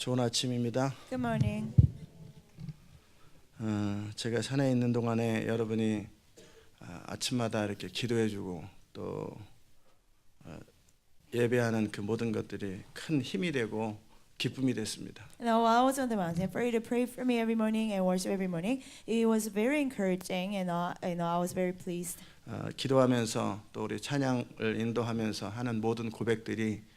좋은 아침입니다. Good morning. 제가 산에 있는 동안에 여러분이 아침마다 이렇게 기도해주고 또 예배하는 그 모든 것들이 큰 힘이 되고 기쁨이 됐습니다. Now, while I was on the mountain for you to pray for me every morning and worship every morning, it was very encouraging, and I was very pleased. 기도하면서 또 우리 찬양을 인도하면서 하는 모든 고백들이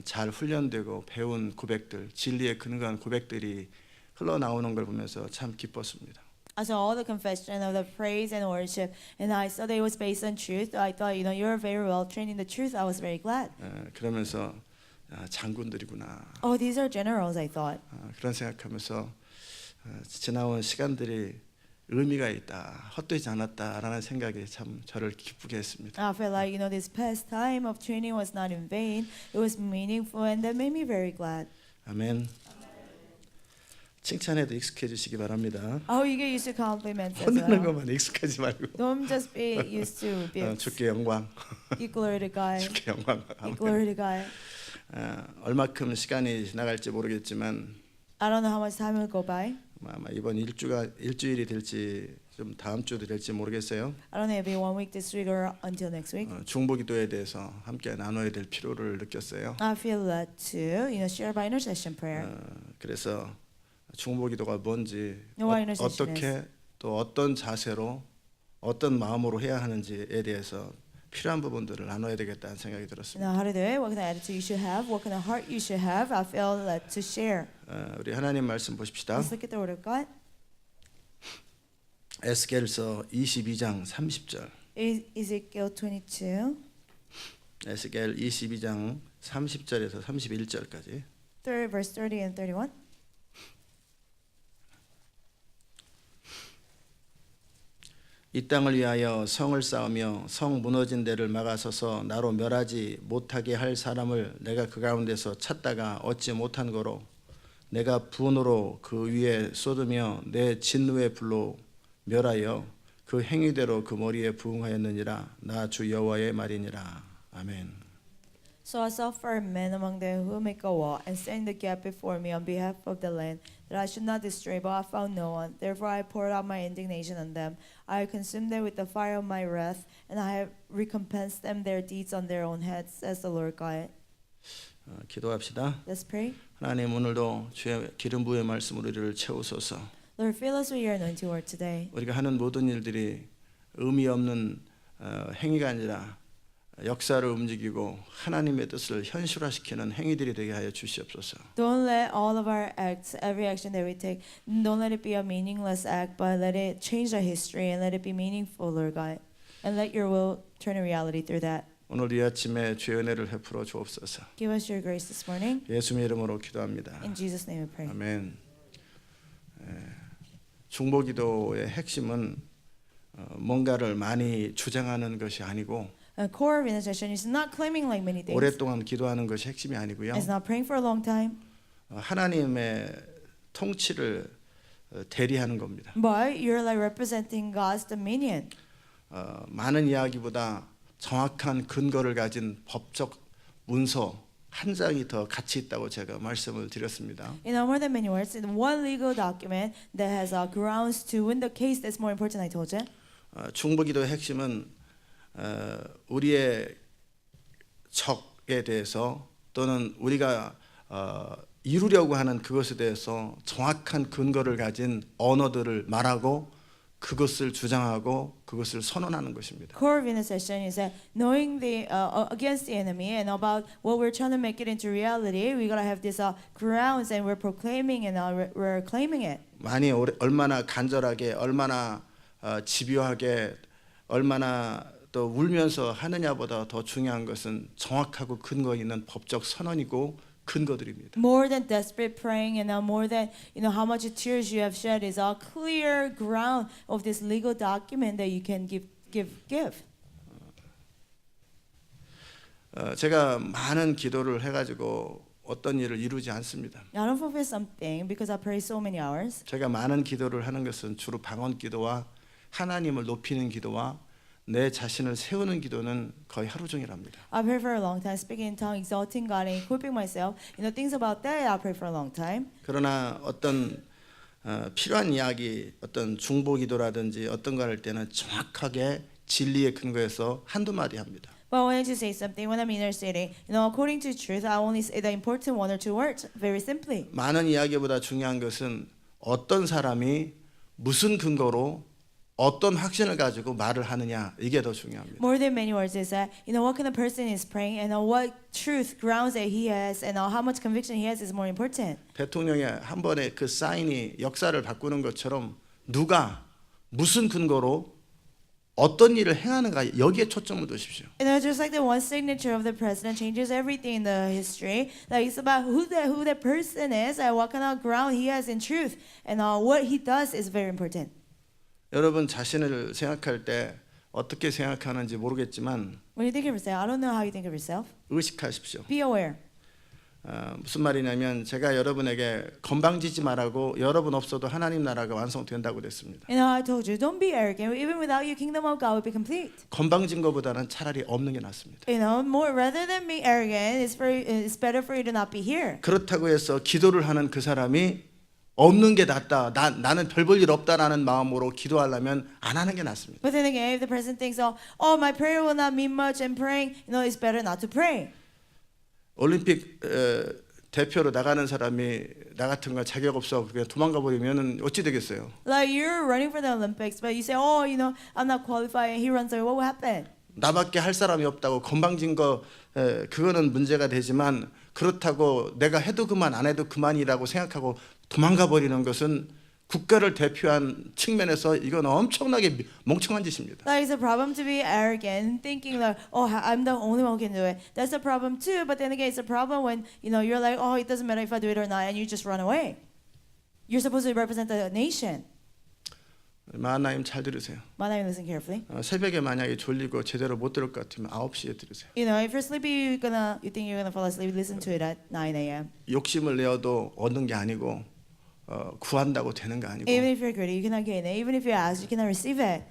잘 훈련되고 배운 고백들, 진리에 근거한 고백들이 흘러나오는 걸 보면서 참 기뻤습니다. I saw all the confession of the praise and worship, and I saw that it was based on truth. I thought, you're very well trained in the truth. I was very glad. 그러면서 장군들이구나. Oh, these are generals, I thought. 그런 생각하면서 지나온 시간들이 의미가 있다, 헛되지 않았다라는 생각이 참 저를 기쁘게 했습니다. I felt like, this past time of training was not in vain. It was meaningful, and that made me very glad. 아멘. 칭찬에도 익숙해지시기 바랍니다. Oh, you get used to compliments as 혼나는 well. 것만 익숙하지 말고. Don't just be used to be. 주께 영광. Give glory to God. 주께 영광. Give glory to God. 얼마큼 시간이 지나갈지 모르겠지만 I don't know how much time will go by. 아마 이번 일주일이 될지 좀 다음 주도 될지 모르겠어요. I don't know if it'll be 1 week this week or until next week. 중보기도에 대해서 함께 나눠야 될 필요를 느꼈어요. I feel led to, share by intercession prayer. 그래서 중보기도가 뭔지 What intercession 어떻게 또 어떤 자세로 어떤 마음으로 해야 하는지에 대해서 필요한 부분들을 나눠야 되겠다는 생각이 들었습니다. Now, how to do it? What kind of attitude you should have? What kind of heart you should have? I feel led to share. 우리 하나님 말씀 보십시다. Let's look at the Word of God. 에스겔서 22장 30절. Ezekiel 22, 에스겔 22장 30절에서 31절까지. verse 30 and 31. 이 땅을 위하여 성을 쌓으며 성 무너진 데를 막아서서 나로 멸하지 못하게 할 사람을 내가 그 가운데서 찾다가 얻지 못한 거로 내가 분으로 그 위에 쏟으며 내 진노의 불로 멸하여 그 행위대로 그 머리에 부응하였느니라. 나 주 여호와의 말이니라. 아멘. So I sought for a man among them who make a wall and stand in the gap before me on behalf of the land, that I should not destroy, but I found no one. Therefore I poured out my indignation on them. I consumed them with the fire of my wrath, and I have recompensed them their deeds on their own heads, says the Lord God. 기도합시다. Let's pray. 하나님, 오늘도 주의 기름 부의 말씀으로 우리를 채우소서. Lord, fill us with your anointing word today. 우리가 하는 모든 일들이 의미 없는 행위가 아니라 역사를 움직이고 하나님의 뜻을 현실화시키는 행위들이 되게 하여 주시옵소서. Don't let all of our acts, every action that we take, don't let it be a meaningless act, but let it change the history and let it be meaningful, Lord God. And let your will turn a reality through that. 오늘 이 아침에 주의 은혜를 베풀어 주옵소서. Give us your grace this morning. 예수님의 이름으로 기도합니다. In Jesus' name we pray. 아멘. 중보기도의 핵심은 뭔가를 많이 주장하는 것이 아니고 A core of intercession is not claiming like many things. 오랫동안 기도하는 것이 핵심이 아니고요. It's not praying for a long time. 하나님의 통치를 대리하는 겁니다. But you're like representing God's dominion. 많은 이야기보다 정확한 근거를 가진 법적 문서 한 장이 더 가치 있다고 제가 말씀을 드렸습니다. More than many words, in one legal document that has grounds to win the case, that's more important, I told you. 중보기도의 핵심은 우리의 적에 대해서 또는 우리가 이루려고 하는 그것에 대해서 정확한 근거를 가진 언어들을 말하고 그것을 주장하고 그것을 선언하는 것입니다. Core of intercession is that knowing the against the enemy and about what we're trying to make it into reality, we gotta have these grounds and we're proclaiming and we're claiming it. 얼마나 간절하게, 얼마나 집요하게, 얼마나 또 울면서 하느냐보다 더 중요한 것은 정확하고 근거 있는 법적 선언이고 근거들입니다. More than desperate praying and more than how much tears you have shed is a clear ground of this legal document that you can give. 제가 많은 기도를 해가지고 어떤 일을 이루지 않습니다. I don't fulfill something because I pray so many hours. 제가 많은 기도를 하는 것은 주로 방언 기도와 하나님을 높이는 기도와 내 자신을 세우는 기도는 거의 하루 종일 합니다. I pray for a long time, speaking in tongues, exalting God, and equipping myself. Things about that I pray for a long time. 그러나 어떤 필요한 이야기, 어떤 중보 기도라든지 어떤 거 할 때는 정확하게 진리에 근거해서 한두 마디 합니다. But I wanted to say something when I'm interceding. According to truth, I only say the important one or two words, very simply. 많은 이야기보다 중요한 것은 어떤 사람이 무슨 근거로 어떤 확신을 가지고 말을 하느냐, 이게 더 중요합니다. More than many words is that what kind of person is praying and what truth grounds that he has and how much conviction he has is more important. 대통령의 한 번의 그 사인이 역사를 바꾸는 것처럼 누가 무슨 근거로 어떤 일을 행하는가, 여기에 초점을 두십시오. Just like the one signature of the president changes everything in the history, like it's about who that person is and what kind of ground he has in truth, and what he does is very important. 여러분 자신을 생각할 때 어떻게 생각하는지 모르겠지만 When you think of yourself, I don't know how you think of yourself. 의식하십시오. Be aware. 무슨 말이냐면 제가 여러분에게 건방지지 말라고 여러분 없어도 하나님 나라가 완성된다고 됐습니다. I told you, don't be arrogant. Even without you, kingdom of God will be complete. 건방진 것보다는 차라리 없는 게 낫습니다. More rather than being arrogant, it's better for you to not be here. 그렇다고 해서 기도를 하는 그 사람이 없는 게 낫다. 나는 별 볼 일 없다라는 마음으로 기도하려면 안 하는 게 낫습니다. But then again, if the person thinks, oh, my prayer will not mean much, and praying, it's better not to pray. 올림픽 대표로 나가는 사람이 나 같은 거 자격 없어 그냥 도망가 버리면 어찌 되겠어요? Like you're running for the Olympics, but you say, oh, I'm not qualified, and he runs away. What will happen? 나밖에 할 사람이 없다고 건방진 거 그거는 문제가 되지만 그렇다고 내가 해도 그만 안 해도 그만이라고 생각하고 도망가 버리는 것은 국가를 대표한 측면에서 이건 엄청나게 멍청한 짓입니다. Like it's a problem to be arrogant, thinking like, oh, I'm the only one who can do it. That's a problem too. But then again, it's a problem when you're like, oh, it doesn't matter if I do it or not, and you just run away. You're supposed to represent the nation. 마하나임 잘 들으세요. Manai, listen carefully. 새벽에 만약에 졸리고 제대로 못 들을 것 같으면 9시에 들으세요. If you're sleepy, you think you're gonna fall asleep, listen to it at 9 a.m. 욕심을 내어도 얻는 게 아니고 구한다고 되는 거 아니고 Even if you're greedy, you cannot gain it. Even if you ask, you cannot receive it.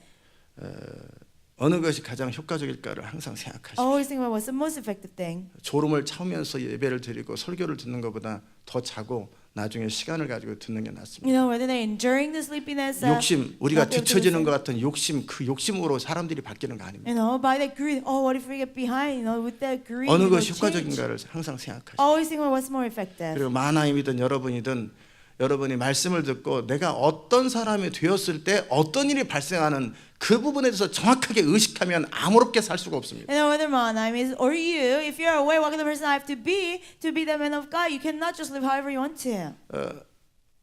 어느 것이 가장 효과적일까를 항상 생각하십시오. Always think about what's the most effective thing. 졸음을 참으면서 예배를 드리고 설교를 듣는 것보다 더 자고 나중에 시간을 가지고 듣는 게 낫습니다. Whether they're enduring the sleepiness, 욕심, 우리가 not be able to 뒤처지는 listen. 것 같은 욕심, 그 욕심으로 사람들이 바뀌는 거 아닙니다. By that greed. Oh, what if we get behind? With that greed, 어느 we will 것이 change. 효과적인가를 항상 생각하십시오. Always think about what's more effective. 그리고 마하나임이든 여러분이든 여러분이 말씀을 듣고 내가 어떤 사람이 되었을 때 어떤 일이 발생하는 그 부분에 대해서 정확하게 의식하면 아무렇게 살 수가 없습니다. Whether Manaim is or you, if you're aware what kind of person I have to be the man of God, you cannot just live however you want to.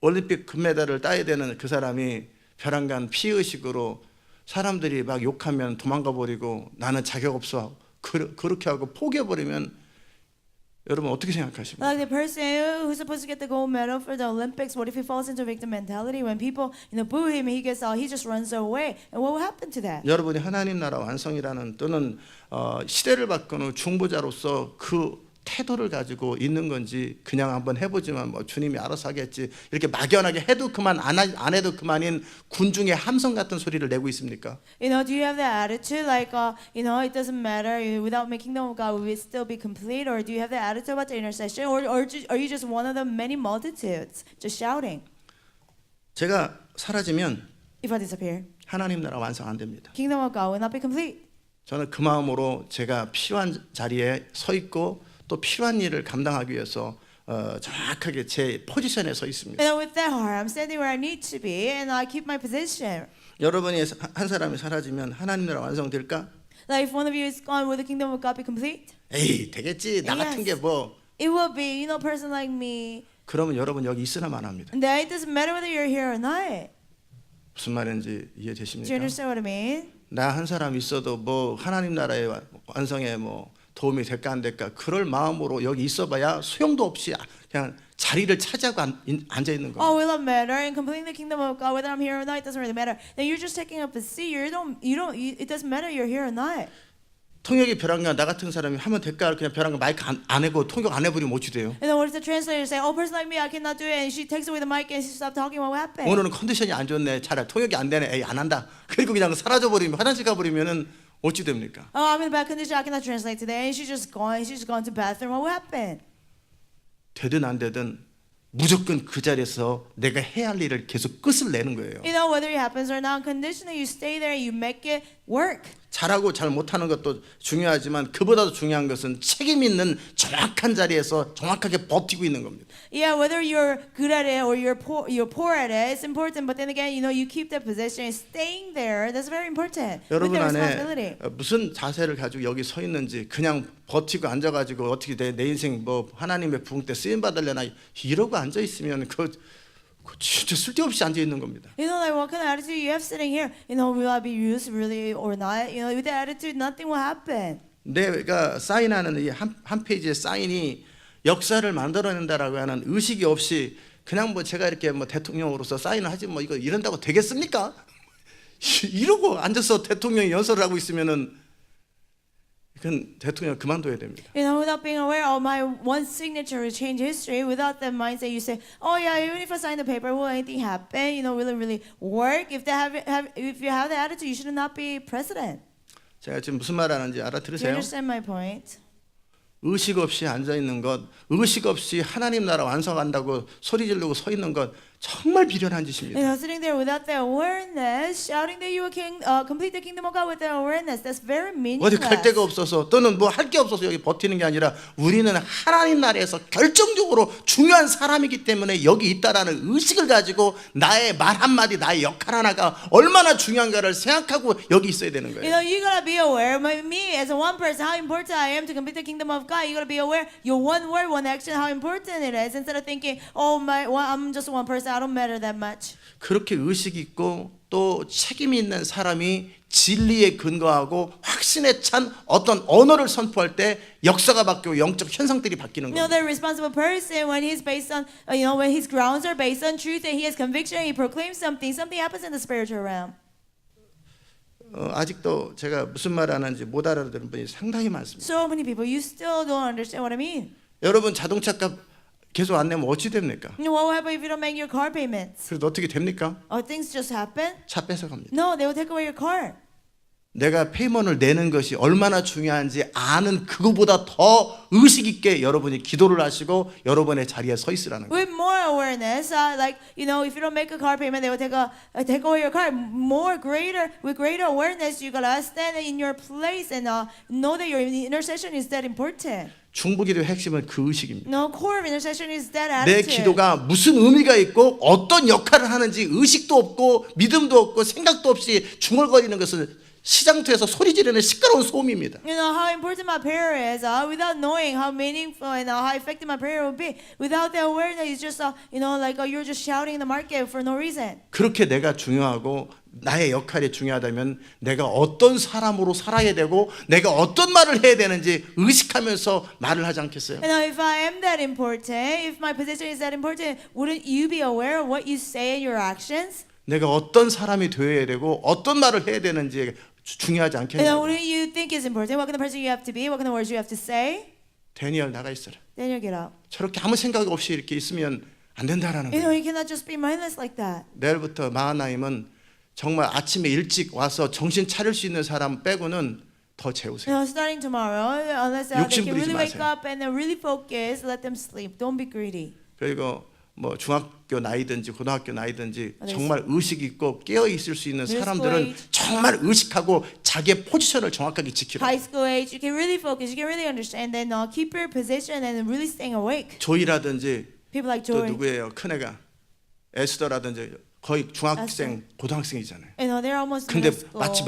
올림픽 금메달을 따야 되는 그 사람이 벼랑간 피의식으로 사람들이 막 욕하면 도망가 버리고 나는 자격 없어 그렇게 하고 포기해 버리면 여러분 어떻게 생각하십니까? Like the person who's supposed to get the gold medal for the Olympics, what if he falls into victim mentality? When people boo him, he just runs away. And what will happen to that? 여러분이 하나님 나라 완성이라는 또는 시대를 바꾸는 중보자로서 그 태도를 가지고 있는 건지 그냥 한번 해보지만 뭐 주님이 알아서 하겠지 이렇게 막연하게 해도 그만 안 해도 그만인 군중의 함성 같은 소리를 내고 있습니까? Do you have the attitude like it doesn't matter without making kingdom of God will it still be complete, or do you have the attitude about the intercession, or are you just one of the many multitudes just shouting? 제가 사라지면 If I disappear, 하나님 나라 완성 안 됩니다. kingdom of God will not be complete. 저는 그 마음으로 제가 필요한 자리에 서 있고 또 필요한 일을 감당하기 위해서 정확하게 제 포지션에 서 있습니다. And with that heart, I'm standing where I need to be, and I keep my position. 여러분이 한 사람이 사라지면 하나님 나라 완성될까? Like if one of you is gone, will the kingdom of God be complete? 에이 되겠지. 나 같은 게 뭐. It will be, person like me. 그러면 여러분 여기 있으나 마나합니다. And that it doesn't matter whether you're here or not. 무슨 말인지 Do you 이해되십니까? understand what I mean? 나 한 사람 있어도 뭐 하나님 나라의 완성에 뭐 도움이 될까 안 될까 그럴 마음으로 여기 있어봐야 소용도 없이 그냥 자리를 차지하고 앉아 있는 Oh, 겁니다. will it matter? In completing the kingdom of God, whether I'm here or not, it doesn't really matter. Then you're just taking up a seat. It doesn't matter you're here or not. 통역이 벼랑간 나 같은 사람이 하면 될까? 그냥 벼랑간 마이크 안 해고 통역 안 해버리면 어찌 돼요? And then what does the translator say? Oh, person like me, I cannot do it. And she takes away the mic and she stops talking. What will happen? 오늘은 컨디션이 안 좋네. 차라리 통역이 안 되네. 에이 안 한다. 그리고 그냥 사라져 버리면 화장실 가 버리면은 어찌 됩니까? Oh, I'm in bad condition. I cannot translate today. And she's just gone to bathroom. What happened? 되든 안 되든 무조건 그 자리에서 내가 해야 할 일을 계속 끝을 내는 거예요. You know, whether it happens or not, conditionally, you stay there, you make it work. 잘하고 잘 못하는 것도 중요하지만 그보다도 중요한 것은 책임 있는 정확한 자리에서 정확하게 버티고 있는 겁니다. Yeah, whether you're good at it or you're poor at it, it's important. But then again, you know, you keep that position, staying there. That's very important. With 여러분 the 안에 responsibility. 무슨 자세를 가지고 여기 서 있는지 그냥 버티고 앉아가지고 어떻게 내 인생 뭐 하나님의 부흥 때 쓰임 받으려나 이러고 앉아 있으면 그 진짜 쓸데없이 앉아 있는 겁니다. You know, like what kind of attitude you have sitting here? You know, will I be used really or not? You know, with that attitude, nothing will happen. 내가 사인하는 이 한 페이지의 사인이 역사를 만들어낸다라고 하는 의식이 없이 그냥 뭐 제가 이렇게 뭐 대통령으로서 사인을 하지 뭐 이거 이런다고 되겠습니까? 이러고 앉아서 대통령이 연설을 하고 있으면은 그건 대통령 그만둬야 됩니다. You know, without being aware, oh, my one signature will change history. Without that mindset, you say, oh yeah, even if I sign the paper, will anything happen? You know, will it really work? If if you have the attitude, you should not be president. 제가 지금 무슨 말 하는지 Do you 알아들으세요? understand my point? 의식 없이 앉아 있는 것, 의식 없이 하나님 나라 완성한다고 소리 지르고 서 있는 것 정말 비련한 You 짓입니다. know, sitting there without the awareness, shouting that you will complete the kingdom of God with the awareness, that's very 어디 갈 데가 meaningless. 없어서 또는 뭐 할 게 없어서 여기 버티는 게 아니라 우리는 하나님 나라에서 결정적으로 중요한 사람이기 때문에 여기 있다라는 의식을 가지고 나의 말 한마디, 나의 역할 하나가 얼마나 중요한가를 생각하고 여기 있어야 되는 You 거예요. know, you gotta be aware. Me as a one person, how important I am to complete the kingdom of God. You gotta be aware. Your one word, one action, how important it is. Instead of thinking, oh I'm just one person. I don't matter that much. 그렇게 의식이 있고 또 책임이 있는 사람이 진리에 근거하고 확신에 찬 어떤 언어를 선포할 때 역사가 바뀌고 영적 현상들이 바뀌는 You know, 겁니다. the responsible person when he's based on, you know, when his grounds are based on truth and he has conviction, he proclaims something. Something happens in the spiritual realm. 아직도 제가 무슨 말 하는지 못 알아듣는 분이 상당히 많습니다. So many people, you still don't understand what I mean. 여러분 자동차 값 계속 안 내면 어찌 됩니까? You know, what will happen if you don't make your car payments? 그래도 어떻게 됩니까? Or things just happen? 차 뺏어갑니다. No, they will take away your car. 내가 페이먼을 내는 것이 얼마나 중요한지 아는 그거보다 더 의식 있게 여러분이 기도를 하시고 여러분의 자리에 서 있으라는 거예요. With more awareness, like you know, if you don't make a car payment, they will take away your car. With greater awareness, you gotta stand in your place and know that your intercession is that important. 중보기도의 핵심은 그 의식입니다. No, core of intercession is that 내 attitude. 기도가 무슨 의미가 있고 어떤 역할을 하는지 의식도 없고 믿음도 없고 생각도 없이 중얼거리는 것은 시장터에서 소리 지르는 시끄러운 소음입니다. You know how important my prayer is. Without knowing how meaningful and how effective my prayer will be, without the awareness, it's just you know, like you're just shouting in the market for no reason. 그렇게 내가 중요하고 나의 역할이 중요하다면 내가 어떤 사람으로 살아야 되고 내가 어떤 말을 해야 되는지 의식하면서 말을 하지 않겠어요? You know, if I am that important, if my position is that important, wouldn't you be aware of what you say and your actions? 내가 어떤 사람이 되어야 되고 어떤 말을 해야 되는지 중요하지 You know, 않겠냐고. wouldn't you think it's important? What kind of person you have to be? What kind of words you have to say? 데니엘 나가 있어라. Then you get up. 저렇게 아무 생각 없이 이렇게 있으면 안 된다라는 You know, 거예요. you cannot just be mindless like that. 내일부터 마하나임은 정말 아침에 일찍 와서 정신 차릴 수 있는 사람 빼고는 더 You 재우세요. know, starting tomorrow, unless they 욕심 can 부리지 really wake 마세요. up and really focus, let them sleep. Don't be greedy. 그리고 뭐 중학교 나이든지 고등학교 나이든지 네. 정말 의식 있고 깨어 있을 수 있는 Middle 사람들은 school age. 정말 의식하고 자기의 포지션을 정확하게 지키라. High school age, you can really focus, you can really understand, then keep your position and really staying awake. 조이라든지 People like 또 Joy, 누구예요? 큰애가 에스더라든지 거의 중학생 고등학생이잖아요. you know, they're almost 근데 middle school. 마치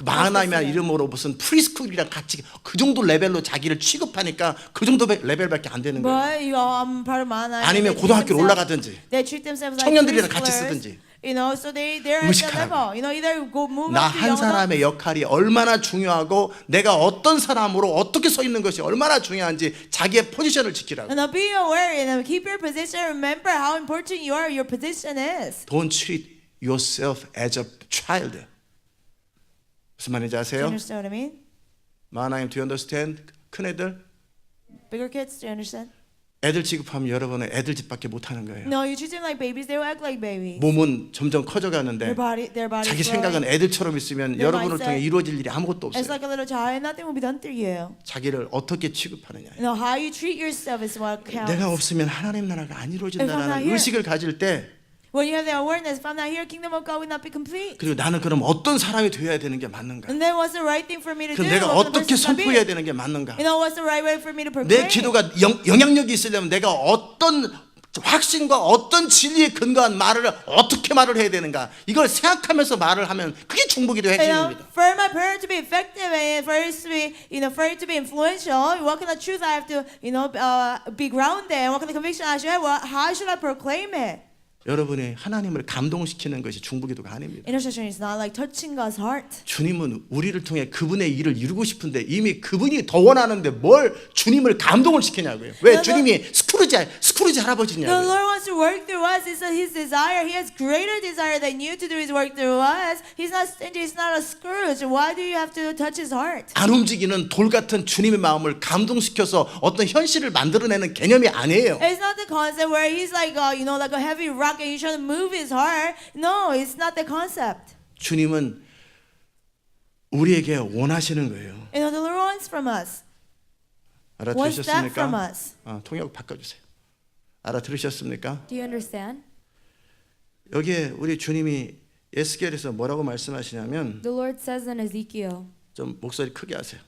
마하나임이라는 이름으로 무슨 프리스쿨이랑 같이 그 정도 레벨로 자기를 취급하니까 그 정도 레벨밖에 안 되는 거예요. But I'm part of Mana. 아니면 고등학교로 올라가든지 They treat themselves like 청년들이랑 같이 preschoolers. 쓰든지. You know, so they're at the 의식하라고. level. You know, either move 나 up to 한 young adult. 사람의 역할이 얼마나 중요하고 내가 어떤 사람으로 어떻게 서 있는 것이 얼마나 중요한지 자기의 포지션을 지키라고. And be aware and keep your position. Remember how important your position is. Don't treat yourself as a child. 무슨 말인지 Do you 아세요? understand what I mean? 마하나임, do you understand? 큰애들 Bigger kids, do you understand? 애들 취급하면 여러분은 애들 집밖에 못 하는 거예요. No, you treat them like babies, they will act like babies. 몸은 점점 커져가는데 Their body 자기 생각은 애들처럼 있으면 Their 여러분을 통해 mindset 이루어질 일이 아무것도 It's 없어요. like a little child, nothing will be done through you. 자기를 어떻게 취급하느냐. No, how you treat yourself is what counts. 내가 없으면 하나님 나라가 안 If I'm not 이루어진다는 here. 의식을 가질 때 When you have the awareness, if I'm not here, kingdom of God will not be complete. 그리고 나는 그럼 어떤 사람이 되어야 되는 게 맞는가? And then what's the right thing for me to do? 그럼 내가 What kind of 어떻게 person should I 선포해야 be? 되는 게 맞는가? You know, what's the right way for me to 내 proclaim? 기도가 영향력이 있으려면 내가 어떤 확신과 어떤 진리에 근거한 말을 어떻게 말을 해야 되는가? 이걸 생각하면서 말을 하면 그게 중보기도 You know, 핵심입니다. for my prayer to be effective and for it to be, for it to be influential, what kind of truth I have to, be grounded? What kind of conviction I should have? How should I proclaim it? 여러분이 하나님을 감동시키는 것이 중보기도가 아닙니다. Intercession is not like touching God's heart. 주님은 우리를 통해 그분의 일을 이루고 싶은데 이미 그분이 더 원하는데 뭘 주님을 감동을 시키냐고요. 왜 주님이 스크루지 The 할아버지냐고요. Lord wants to work through us. It's His desire. He has greater desire than you to do His work through us. He's not stingy. He's not a Scrooge. Why do you have to touch His heart? 안 움직이는 돌 같은 주님의 마음을 감동시켜서 어떤 현실을 만들어내는 개념이 아니에요. It's not the concept where He's like, like a heavy rock and you try to move His heart. No, it's not the concept. 주님은 우리에게 원하시는 거예요. The Lord wants from us. What's that from 알아들으셨습니까? us? 통역 바꿔주세요. 알아들으셨습니까? Do you understand? 여기에 우리 주님이 에스겔에서 뭐라고 말씀하시냐면 The Lord says in Ezekiel, 좀 목소리 크게 하세요.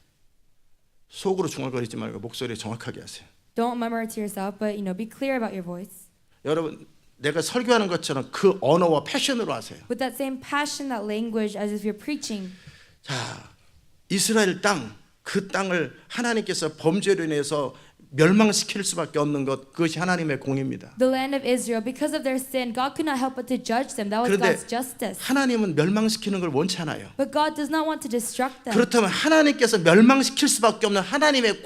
속으로 중얼거리지 말고 목소리 정확하게 하세요. don't murmur to yourself, but be clear about your voice. 여러분 내가 설교하는 것처럼 그 언어와 패션으로 하세요. With that same passion, that language, as if you're preaching. 자, 이스라엘 땅, 그 땅을 하나님께서 범죄로 인해서 멸망시킬 수밖에 없는 것, 그것이 하나님의 공입니다. The land of Israel, because of their sin, God could not help but to judge them. That was 그런데 God's justice. 하나님은 멸망시키는 걸 원치 않아요. But God does not want to destruct them. 그렇다면 하나님께서 멸망시킬 수밖에 없는 하나님의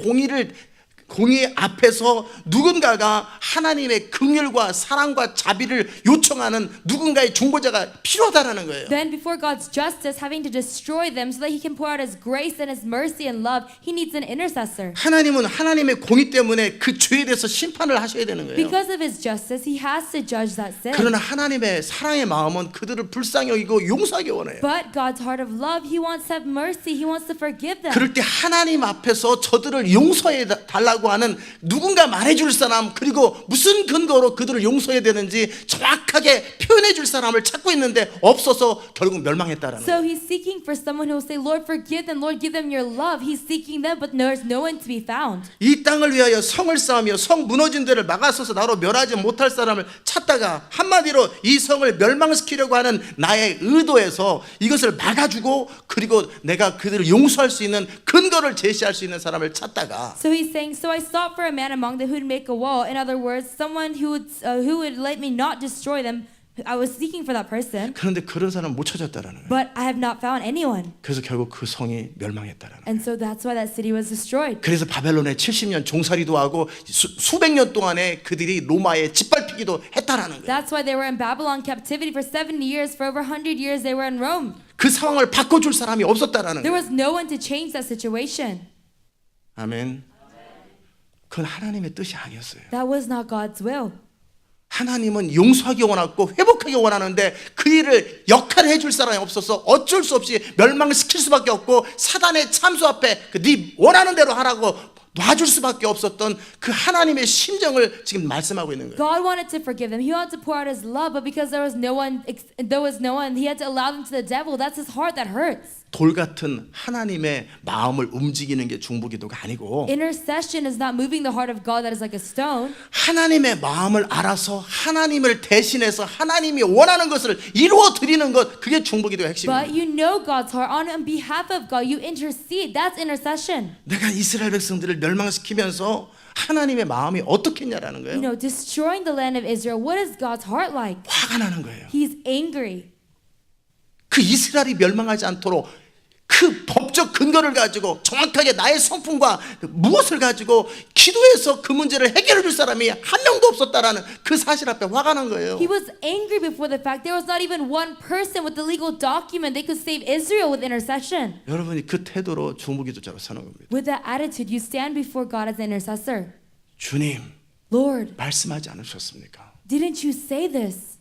공의 앞에서 누군가가 하나님의 긍휼과 사랑과 자비를 요청하는 누군가의 중보자가 필요하다라는 거예요. Then before God's justice, having to destroy them so that He can pour out His grace and His mercy and love, He needs an intercessor. 하나님은 하나님의 공의 때문에 그 죄에 대해서 심판을 하셔야 되는 거예요. Because of His justice, He has to judge that sin. 그러나 하나님의 사랑의 마음은 그들을 불쌍히 여기고 용서하기 원해요. But God's heart of love, He wants to have mercy. He wants to forgive them. 그럴 때 하나님 앞에서 저들을 용서해 달라고 하는 누군가 말해줄 사람, 그리고 무슨 근거로 그들을 용서해야 되는지 정확하게 표현해 줄 사람을 찾고 있는데 없어서 결국 멸망했다라는 So 거예요. He's seeking for someone who will say, Lord, forgive them. Lord, give them your love. He's seeking them, but there's no one to be found. 이 땅을 위하여 성을 쌓으며 성 무너진 데를 막아서서 나로 멸하지 못할 사람을 찾다가 한마디로 이 성을 멸망시키려고 하는 나의 의도에서 이것을 막아주고 그리고 내가 그들을 용서할 수 있는 근거를 제시할 수 있는 사람을 찾다가 So He's saying, so I sought for a man among them who would make a wall. In other words, someone who would let me not destroy them. I was seeking for that person, 그런데 그런 사람 못 찾았다라는 거예요. but I have not found anyone. 그래서 결국 그 성이 멸망했다라는 거예요. And so that's why that city was destroyed. 그래서 바벨론에 70년 종살이도 하고 수백 년 동안에 그들이 로마에 짓밟히기도 했다라는 거예요. That's why they were in Babylon captivity for 70 years. For over 100 years, they were in Rome. 그 상황을 바꿔줄 사람이 없었다라는 There 거예요. was no one to change that situation. 아멘. 그건 하나님의 뜻이 아니었어요. That was not God's will. 하나님은 용서하기 원하고 회복하기 원하는데 그 일을 역할을 해줄 사람이 없어서 어쩔 수 없이 멸망시킬 수밖에 없고 사단의 참수 앞에 네 원하는 대로 하라고 놔줄 수밖에 없었던 그 하나님의 심정을 지금 말씀하고 있는 거예요. God wanted to forgive them. He wanted to pour out His love, but because there was no one, He had to allow them to the devil. That's His heart that hurts. 돌 같은 하나님의 마음을 움직이는 게 중보기도가 아니고 Intercession is not moving the heart of God that is like a stone. 하나님의 마음을 알아서 하나님을 대신해서 하나님이 원하는 것을 이루어 드리는 것, 그게 중보기도의 핵심입니다. But you know God's heart on behalf of God. You intercede. That's intercession. 내가 이스라엘 백성들을 멸망시키면서 하나님의 마음이 어떻겠냐라는 거예요. Destroying the land of Israel. What is God's heart like? 화가 나는 거예요. He's angry. 그 이스라엘이 멸망하지 않도록 그 법적 근거를 가지고 정확하게 나의 성품과 무엇을 가지고 기도해서 그 문제를 해결해 줄 사람이 한 명도 없었다라는 그 사실 앞에 화가 난 거예요. He was angry before the fact. There was not even one person with the legal document. They could save Israel with intercession. 여러분이 그 태도로 중보기도자로 서는 겁니다. With that attitude, you stand before God as an intercessor. 주님, Lord, 말씀하지 않으셨습니까? didn't you say this?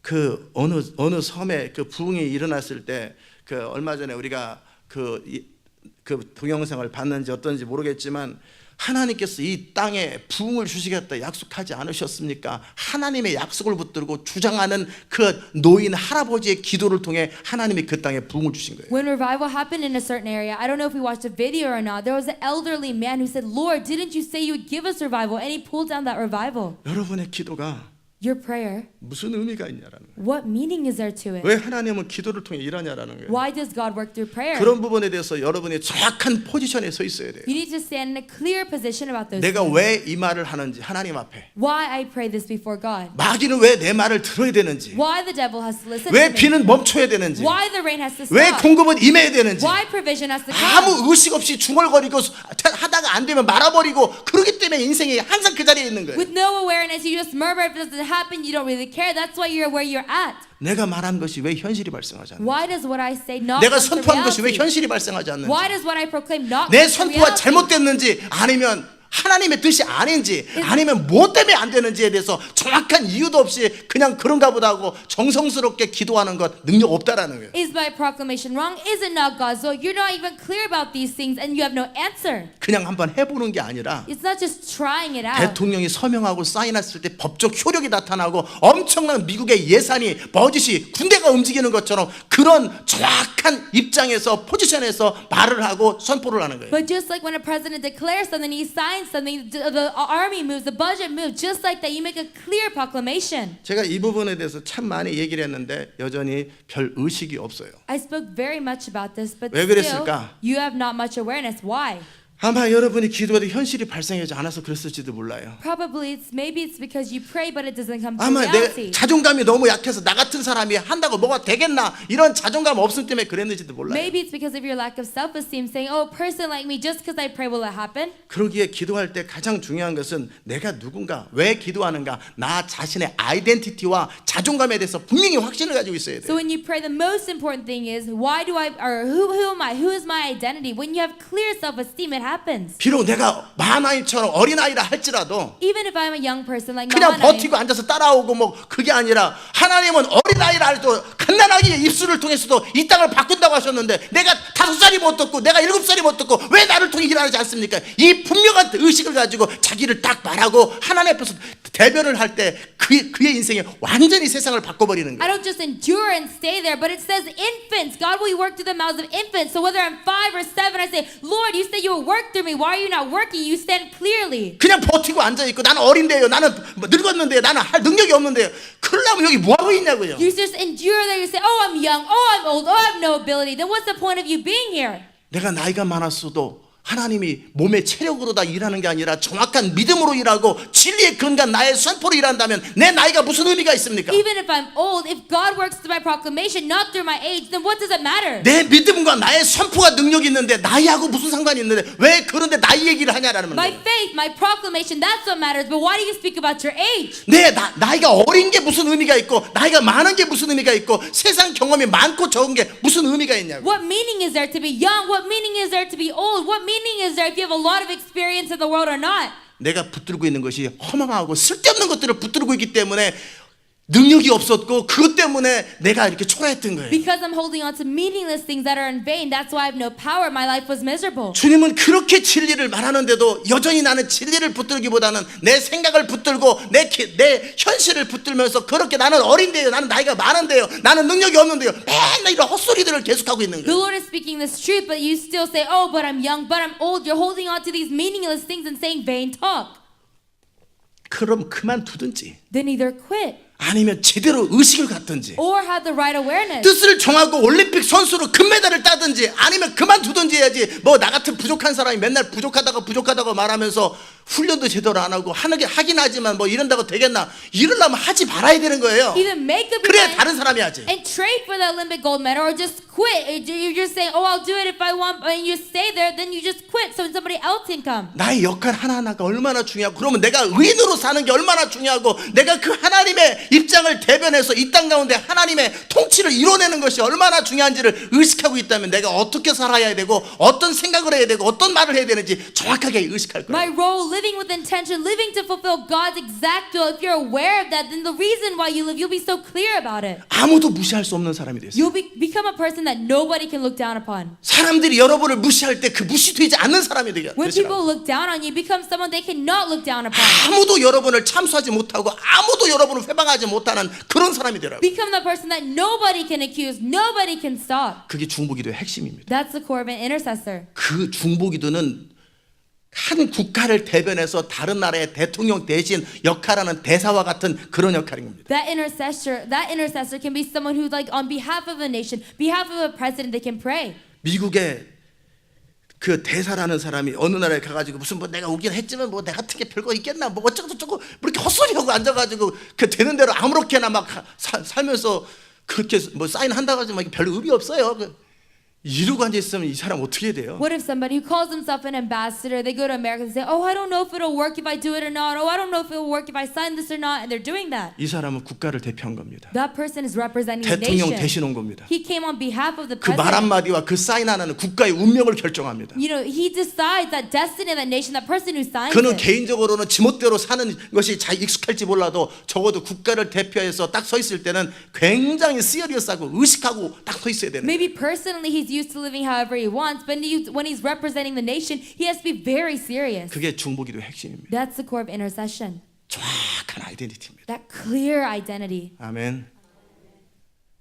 그 어느 섬에 그 부흥이 일어났을 때 그 얼마 전에 우리가 그 동영상을 봤는지 어떤지 모르겠지만 하나님께서 이 땅에 부흥을 주시겠다 약속하지 않으셨습니까? 하나님의 약속을 붙들고 주장하는 그 노인 할아버지의 기도를 통해 하나님이 그 땅에 부흥을 주신 거예요. When revival happened in a certain area, I don't know if we watched a video or not, there was an elderly man who said, Lord, didn't you say you would give us revival? And he pulled down that revival. 여러분의 기도가 Your prayer, 무슨 의미가 있냐라는 거예요. what meaning is there to it? 왜 하나님은 기도를 통해 일하냐라는 거예요. Why does God work through prayer? 그런 부분에 대해서 여러분이 정확한 포지션에 서 있어야 돼요. You need to stand in a clear position about those 내가 things. 왜 이 말을 하는지 하나님 앞에, Why I pray this before God. 마귀는 왜 내 말을 들어야 되는지, Why the devil has to listen 왜 to me. 비는 멈춰야 되는지, Why the rain has to 왜 stop. 공급은 임해야 되는지, Why provision has to come. 아무 의식 없이 중얼거리고 하다가 안 되면 말아버리고 그러기 때문에 인생이 항상 그 자리에 있는 거예요. With no awareness, you just murmur. If it doesn't happen, you don't really care. That's why you're where you're at. 내가 말한 것이 왜 현실이 발생하지 않는지, Why does what I say not 내가 come to 선포한 것이 왜 reality? 현실이 발생하지 않는지, Why does what I proclaim not 내 come to 선포가 reality? 잘못됐는지 아니면 하나님의 뜻이 아닌지 아니면 뭐 때문에 안 되는지에 대해서 정확한 이유도 없이 그냥 그런가 보다 하고 정성스럽게 기도하는 것 능력 없다라는 거예요. Is my proclamation wrong? Is it not God? So you're not even clear about these things and you have no answer. 그냥 한번 해보는 게 아니라 It's not just trying it out. 대통령이 서명하고 사인했을 때 법적 효력이 나타나고 엄청난 미국의 예산이 버짓이 군대가 움직이는 것처럼 그런 정확한 입장에서 포지션에서 말을 하고 선포를 하는 거예요. But just like when a president declares something, he signs something, the army moves, the budget moves, just like that, you make a clear proclamation. 제가 이 부분에 대해서 참 많이 얘기를 했는데 여전히 별 의식이 없어요. I spoke very much about this, but 왜 still, 그랬을까? you have not much awareness. Why? 아마 여러분이 기도해도 현실이 발생하지 않아서 그랬을지도 몰라요. Probably maybe it's because you pray, but it doesn't come to 아마 내 reality. 자존감이 너무 약해서 나 같은 사람이 한다고 뭐가 되겠나 이런 자존감 없음 때문에 그랬는지도 몰라요. Maybe it's because of your lack of self-esteem, saying, "Oh, a person like me, just because I pray, will it happen?" 그러기에 기도할 때 가장 중요한 것은 내가 누군가, 왜 기도하는가, 나 자신의 아이덴티티와 자존감에 대해서 분명히 확신을 가지고 있어야 돼요. So when you pray, the most important thing is why do I, or who am I? Who is my identity? When you have clear self-esteem, it happens. 비록 내가 마나이처럼 어린아이라 할지라도 Even if I'm a young person like 그냥 Mahanaim, 버티고 앉아서 따라오고 뭐 그게 아니라 하나님은 어린아이라 할지라도 갓난아기의 입술을 통해서도 이 땅을 바꾼다고 하셨는데 내가 5살이 못 듣고 내가 7살이 못 듣고 왜 나를 통해 일하지 않습니까? 이 분명한 의식을 가지고 자기를 딱 말하고 하나님 앞에서 대변을 할 때 그의 인생이 완전히 세상을 바꿔버리는 I 거예요. don't just endure and stay there, but it says infants. God will work through the mouths of infants. So whether I'm 5 or 7, I say, Lord, you said you will work through me. Why are you not working? You stand clearly. 그냥 버티고 앉아있고 나는 어린데요, 나는 늙었는데요, 나는 할 능력이 없는데요. 그러려면 여기 뭐하고 있냐고요. You just endure there. You say, oh, I'm young. Oh, I'm old. Oh, I have no ability. Then what's the point of you being here? 내가 나이가 많았어도 하나님이 몸의 체력으로 다 일하는 게 아니라 정확한 믿음으로 일하고 진리의 근간 나의 선포로 일한다면 내 나이가 무슨 의미가 있습니까? Even if I'm old, if God works through my proclamation, not through my age, then what does it matter? 내 믿음과 나의 선포가 능력이 있는데 나이하고 무슨 상관이 있는데 왜 그런데 나이 얘기를 하냐라는 My 거예요. faith, my proclamation, that's what matters. But why do you speak about your age? 내 나이가 어린 게 무슨 의미가 있고 나이가 많은 게 무슨 의미가 있고 세상 경험이 많고 적은 게 무슨 의미가 있냐고. What meaning is there to be young? What meaning is there to be old? What meaning is there if you have a lot of experience in the world or not? 내가 붙들고 있는 것이 허망하고 쓸데없는 것들을 붙들고 있기 때문에 능력이 없었고 그것 때문에 내가 이렇게 초라했던 거예요. Because I'm holding on to meaningless things that are in vain. That's why I have no power. My life was miserable. 주님은 그렇게 진리를 말하는데도 여전히 나는 진리를 붙들기보다는 내 생각을 붙들고 내 현실을 붙들면서 그렇게 나는 어린데요, 나는 나이가 많은데요, 나는 능력이 없는데요, 맨날 이런 헛소리들을 계속하고 있는 The 거예요. Lord is speaking this truth, but you still say, oh, but I'm young, but I'm old. You're holding on to these meaningless things and saying vain talk. 그럼 그만두든지 Then either quit 아니면 제대로 의식을 갖든지 or have the right awareness. 뜻을 정하고 올림픽 선수로 금메달을 따든지 아니면 그만두든지 해야지. 뭐 나 같은 부족한 사람이 맨날 부족하다고 말하면서 훈련도 제대로 안 하고 하긴 하지만 뭐 이런다고 되겠나. 이러려면 하지 말아야 되는 거예요. Either make up your 그래야 mind 다른 사람이 하지. and trade for the Olympic gold medal or just quit. You're just saying, oh, I'll do it if I want, and you stay there, then you just quit so somebody else can come. 나의 역할 하나하나가 얼마나 중요하고 그러면 내가 의인으로 사는 게 얼마나 중요하고 내가 그 하나님의 입장을 대변해서 이 땅 가운데 하나님의 통치를 이뤄내는 것이 얼마나 중요한지를 의식하고 있다면 내가 어떻게 살아야 되고 어떤 생각을 해야 되고 어떤 말을 해야 되는지 정확하게 의식할 거예요. My role living with intention, living to fulfill God's exact will, if you're aware of that, then the reason why you live, you'll be so clear about it. 아무도 무시할 수 없는 사람이 됐어요. You'll become a person that nobody can look down upon. 사람들이 여러분을 무시할 때 그 무시되지 않는 사람이 되시라. When people look down on you, become someone they cannot look down upon. 아무도 여러분을 참수하지 못하고 아무도 여러분을 회방하지 못하는 그런 사람이 되라고. Become the person that nobody can accuse, nobody can stop. 그게 중보기도의 핵심입니다. That's the core of an intercessor. 그 중보기도는 한 국가를 대변해서 다른 나라의 대통령 대신 역할하는 대사와 같은 그런 역할인 겁니다. That intercessor can be someone who, like, on behalf of a nation, behalf of a president, they can pray. 미국의 그 대사라는 사람이 어느 나라에 가가지고 무슨 뭐 내가 오긴 했지만 뭐 내 같은 게 별거 있겠나 뭐 어쩌고 저쩌고 뭐 이렇게 헛소리하고 앉아가지고 그 되는 대로 아무렇게나 막 살면서 그렇게 뭐 사인한다고 하지만 별 의미 없어요. 이러고 앉아 있으면 이 사람 어떻게 해야 돼요? What if somebody who calls himself an ambassador, they go to America and say, oh, I don't know if it'll work if I do it or not. Oh, I don't know if it'll work if I sign this or not. And they're doing that. 이 사람은 국가를 대표한 겁니다. That person is representing the 대통령 nation. 대신 온 겁니다. He came on behalf of the 그 말 president. 한마디와 그 사인 하나는 국가의 운명을 결정합니다. You know, he decides that destiny of that nation, that person who signs 그는 it. 개인적으로는 지멋대로 사는 것이 잘 익숙할지 몰라도 적어도 국가를 대표해서 딱 서 있을 때는 굉장히 시리어스하고 의식하고 딱 서 있어야 되는 거예요. Maybe personally he's used to living however he wants, but when he's representing the nation, he has to be very serious. 그게 중보기도의 핵심입니다. That's the core of intercession. 정확한 아이덴티티입니다. That clear identity. 아멘.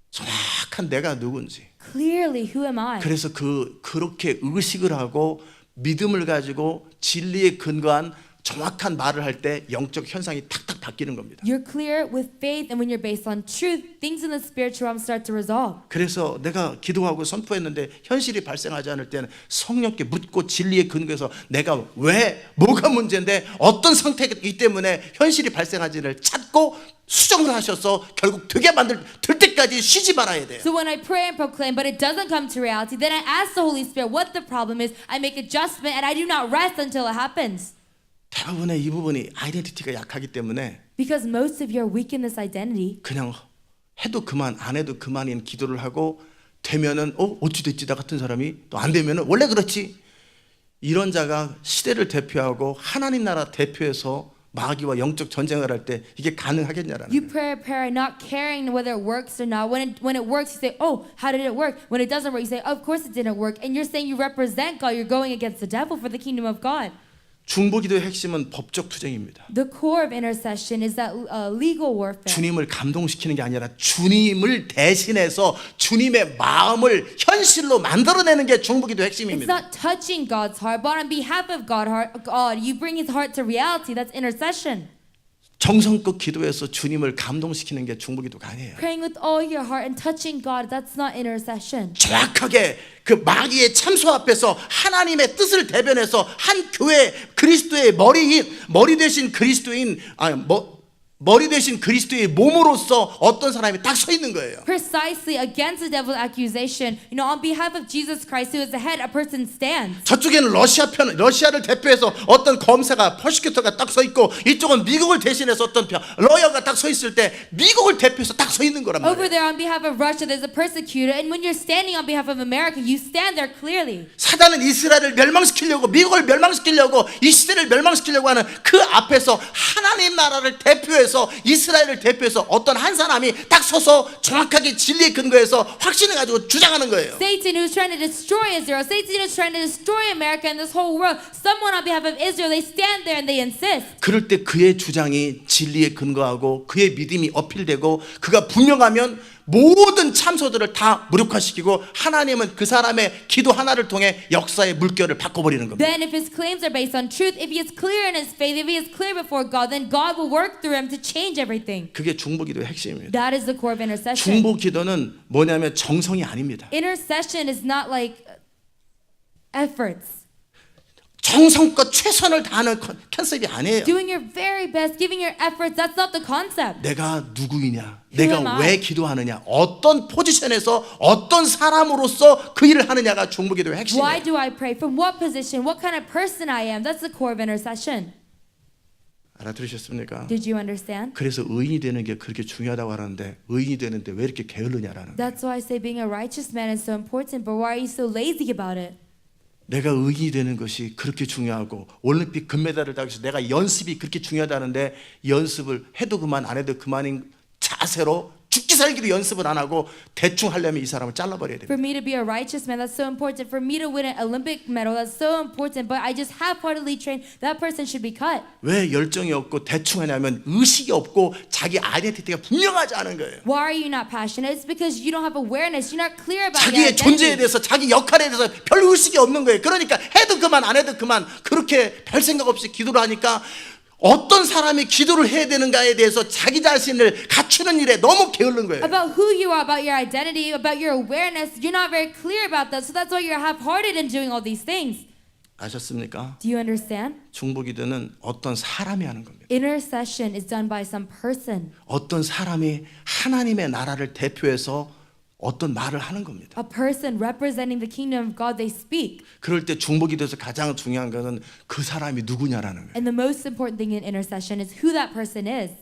정확한 내가 누군지. Clearly, who am I? 그래서 그렇게 의식을 하고 믿음을 가지고 진리에 근거한 정확한 말을 할 때 영적 현상이 탁탁 바뀌는 겁니다. You're clear with faith, and when you're based on truth, things in the spiritual realm start to resolve. 그래서 내가 기도하고 선포했는데 현실이 발생하지 않을 때는 성령께 묻고 진리에 근거해서 내가 왜 뭐가 문제인데 어떤 상태이기 때문에 현실이 발생하지를 찾고 수정을 하셔서 결국 되게 들 때까지 쉬지 말아야 돼요. So when I pray and proclaim, but it doesn't come to reality, then I ask the Holy Spirit what the problem is. I make adjustment, and I do not rest until it happens. 대부분의 이 부분이 아이덴티티가 약하기 때문에 Because most of you are weak in this identity. 그냥 해도 그만 안 해도 그만인 기도를 하고 되면은 어찌 됐지 나 같은 사람이 또 안 되면은 원래 그렇지 이런 자가 시대를 대표하고 하나님 나라 대표해서 마귀와 영적 전쟁을 할 때 이게 가능하겠냐라는 You 거예요. pray a prayer not caring whether it works or not. When it works, you say, oh, how did it work? When it doesn't work, you say, of course it didn't work. And you're saying you represent God. You're going against the devil for the kingdom of God. 중보기도의 핵심은 법적 투쟁입니다. The core of intercession is that legal warfare. 주님을 감동시키는 게 아니라 주님을 대신해서 주님의 마음을 현실로 만들어내는 게 중보기도의 It's 핵심입니다. not touching God's heart, but on behalf of God, you bring His heart to reality. That's intercession. 정성껏 기도해서 주님을 감동시키는 게 중보기도가 아니에요. Praying with all your heart and touching God, that's not intercession. 정확하게 그 마귀의 참소 앞에서 하나님의 뜻을 대변해서 한 교회 그리스도의 머리 되신 그리스도인 머리 되신 그리스도의 몸으로서 어떤 사람이 딱 서 있는 거예요. Precisely against the devil's accusation, on behalf of Jesus Christ, who is the head, a person stands. 저쪽에는 러시아를 대표해서 어떤 검사가 퍼시큐터가 딱 서 있고 이쪽은 미국을 대신해서 어떤 러이어가 딱 서 있을 때 미국을 대표해서 딱 서 있는 거란 Over 말이에요. there on behalf of Russia, there's a persecutor, and when you're standing on behalf of America, you stand there clearly. 사단은 이스라엘을 멸망시키려고 미국을 멸망시키려고 이 시대를 멸망시키려고 하는 그 앞에서 하나님 나라를 대표해서 이스라엘을 대표해서 어떤 한 사람이 딱 서서 정확하게 진리에 근거해서 확신을 가지고 주장하는 거예요. Satan, who's trying to destroy Israel, Satan is trying to destroy America and this whole world. Someone on behalf of Israel, they stand there and they insist. 그럴 때 그의 주장이 진리에 근거하고 그의 믿음이 어필되고 그가 분명하면 모든 참소들을 다 무력화시키고 하나님은 그 사람의 기도 하나를 통해 역사의 물결을 바꿔버리는 겁니다. Then if his claims are based on truth, if he is clear in his faith, if he is clear before God, then God will work through him to change everything. 그게 중보기도의 핵심입니다. That is the core of intercession. 중보기도는 뭐냐면 정성이 아닙니다. Intercession is not like efforts. 정성껏 최선을 다하는 컨셉이 아니에요. Doing your very best, giving your efforts, that's not the concept. 내가 누구이냐, Who am 내가 I? 왜 기도하느냐, 어떤 포지션에서 어떤 사람으로서 그 일을 하느냐가 중보기도의 Why 핵심이에요. do I pray? From what position? What kind of person I am? That's the core of intercession. 알아들으셨습니까? Did you understand? 그래서 의인이 되는 게 그렇게 중요하다고 하는데 의인이 되는데 왜 이렇게 게을르냐라는 거예요. That's why I say being a righteous man is so important, but why are you so lazy about it? 내가 의인이 되는 것이 그렇게 중요하고 올림픽 금메달을 따기 위해서 내가 연습이 그렇게 중요하다는데 연습을 해도 그만 안 해도 그만인 자세로 죽기 살기로 연습을 안 하고 대충 하려면 이 사람을 잘라버려야 됩니다. For me to be a righteous man, that's so important. For me to win an Olympic medal, that's so important. But I just half-heartedly train. That person should be cut. 왜 열정이 없고 대충 하냐면 의식이 없고 자기 아이덴티티가 분명하지 않은 거예요. Why are you not passionate? It's because you don't have awareness. You're not clear about your 자기의 존재에 identity. 대해서 자기 역할에 대해서 별 의식이 없는 거예요. 그러니까 해도 그만 안 해도 그만 그렇게 별 생각 없이 기도를 하니까 어떤 사람이 기도를 해야 되는가에 대해서 자기 자신을 갖추는 일에 너무 게으른 거예요. About who you are, about your identity, about your awareness, you're not very clear about that. So that's why you're half-hearted in doing all these things. 아셨습니까? Do you understand? 중보기도는 어떤 사람이 하는 겁니다. Intercession is done by some person. 어떤 사람이 하나님의 나라를 대표해서 어떤 말을 하는 겁니다. A person representing the kingdom of God, they speak. 그럴 때 중보기도에서 가장 중요한 것은 그 사람이 누구냐라는 거예요. And the most important thing in intercession is who that person is.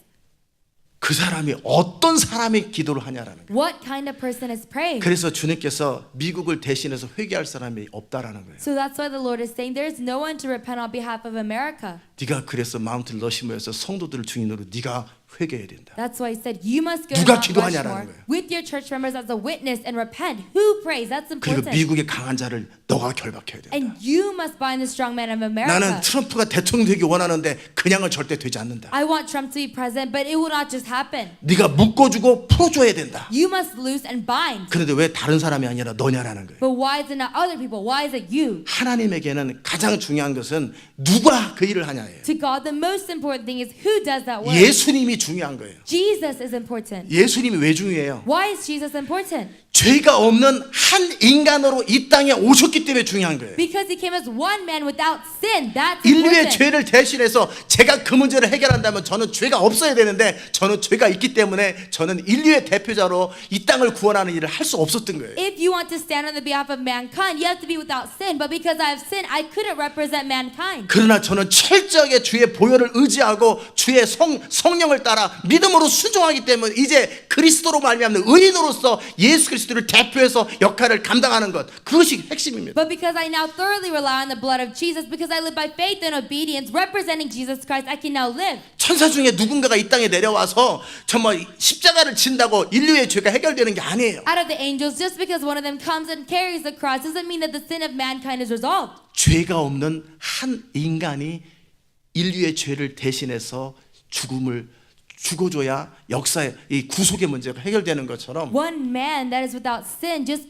그 사람이 어떤 사람이 기도를 하냐라는 거예요. What kind of person is praying? 그래서 주님께서 미국을 대신해서 회개할 사람이 없다라는 거예요. So that's why the Lord is saying there's no one to repent on behalf of America. 네가 그래서 마운틴 러시모에서 성도들을 중인으로 네가 회개해야 된다. That's why he said you must go 누가 to Mount 기도하냐라는 Rushmore 거예요. with your church members as a witness and repent. Who prays? That's 그리고 important. 미국의 강한 자를 너가 결박해야 된다. And you must bind the strong man of 나는 America. 트럼프가 대통령 되기 원하는데 그냥은 절대 되지 않는다. I want Trump to be president, but it will not just happen. 네가 묶어주고 풀어줘야 된다. You must loose and bind. 그런데 왜 다른 사람이 아니라 너냐라는 거예요. But why is it not other people? Why is it you? 하나님에게는 가장 중요한 것은 누가 그 일을 하냐예요. To God, the most important thing is who does that work. 예수님이 중요한 거예요. Jesus is important. 예수님이 왜 중요해요? Why is Jesus important? 죄가 없는 한 인간으로 이 땅에 오셨기 때문에 중요한 거예요. Because he came as one man without sin. That's 인류의 important. 죄를 대신해서 제가 그 문제를 해결한다면 저는 죄가 없어야 되는데 저는 죄가 있기 때문에 저는 인류의 대표자로 이 땅을 구원하는 일을 할 수 없었던 거예요. If you want to stand on the behalf of mankind, you have to be without sin. But because I have sinned, I couldn't represent mankind. 그러나 저는 철저하게 주의 보혈을 의지하고 주의 성령을 따라 믿음으로 순종하기 때문에 이제 그리스도로 말미암는 의인으로서 예수 그리스도를 대표해서 역할을 감당하는 것 그것이 핵심입니다. But because I now thoroughly rely on the blood of Jesus, because I live by faith and obedience, representing Jesus Christ, I can now live. 천사 중에 누군가가 이 땅에 내려와서 정말 십자가를 진다고 인류의 죄가 해결되는 게 아니에요. Out of the angels, just because one of them comes and carries the cross doesn't mean that the sin of mankind is resolved. 죄가 없는 한 인간이 인류의 죄를 대신해서 죽음을 죽어줘야 역사의 이 구속의 문제가 해결되는 것처럼 One man that is without sin, just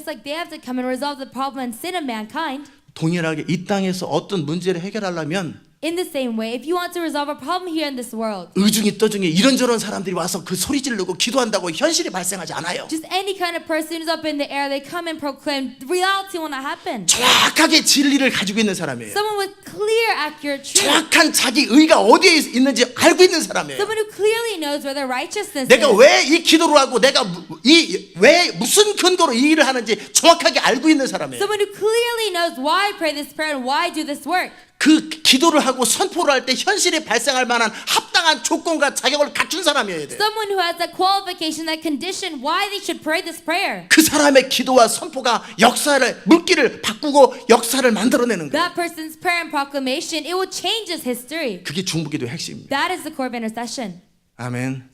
like they have to come and resolve the problem and sin of mankind. 동일하게 이 땅에서 어떤 문제를 해결하려면 In the same way, if you want to resolve a problem here in this world, 의중이 떠중에 이런저런 사람들이 와서 그 소리 지르고 기도한다고 현실이 발생하지 않아요. just any kind of person who's up in the air, they come and proclaim, reality will not happen. 정확하게 진리를 가지고 있는 사람이에요. Someone with clear, accurate truth. 정확한 자기 의가 어디에 있는지 알고 있는 사람이에요. Someone who clearly knows where their righteousness 내가 is. 왜 이 기도를 하고 내가 왜 무슨 근거로 이 일을 하는지 정확하게 알고 있는 사람이에요. Someone who clearly knows why pray this prayer and why do this work. 그 기도를 하고 선포를 할 때 현실에 발생할 만한 합당한 조건과 자격을 갖춘 사람이어야 돼요. Someone who has that qualification, that condition, why they should pray this prayer. 그 사람의 기도와 선포가 역사를 물기를 바꾸고 역사를 만들어내는 거예요. That person's prayer and proclamation, it will change his history. 그게 중보기도의 핵심입니다. That is the core of intercession. 아멘.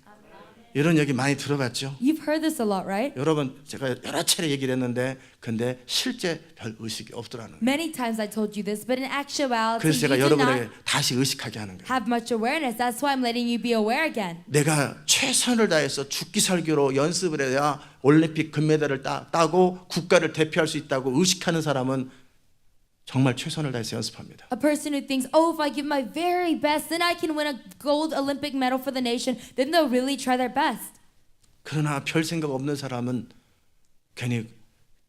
이런 얘기 많이 들어봤죠? You've heard this a lot, right? 여러분 제가 여러 차례 얘기를 했는데 근데 실제 별 의식이 없더라는 거예요. Many times I told you this, but in actuality, 그래서 you 제가 did 여러분에게 not 다시 의식하게 하는 거예요. have much awareness. That's why I'm letting you be aware again. 내가 최선을 다해서 죽기 살기로 연습을 해야 올림픽 금메달을 따고 국가를 대표할 수 있다고 의식하는 사람은 정말 최선을 다해서 연습합니다. A person who thinks, oh, if I give my very best, then I can win a gold Olympic medal for the nation, then they'll really try their best. 그러나 별 생각 없는 사람은 괜히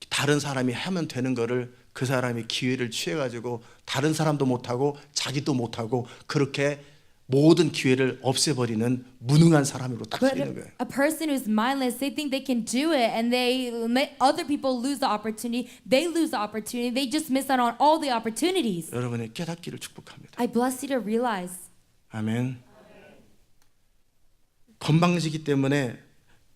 다른 사람이 하면 되는 거를 그 사람이 기회를 취해가지고 다른 사람도 못하고 자기도 못하고 그렇게 모든 기회를 없애버리는 무능한 사람으로 딱 But 쓰이는 거예요. a person who's mindless, they think they can do it, and they let other people lose the opportunity. They lose the opportunity. They just miss out on all the opportunities. 여러분의 깨닫기를 축복합니다. I bless you to realize. 아멘. 건방지기 때문에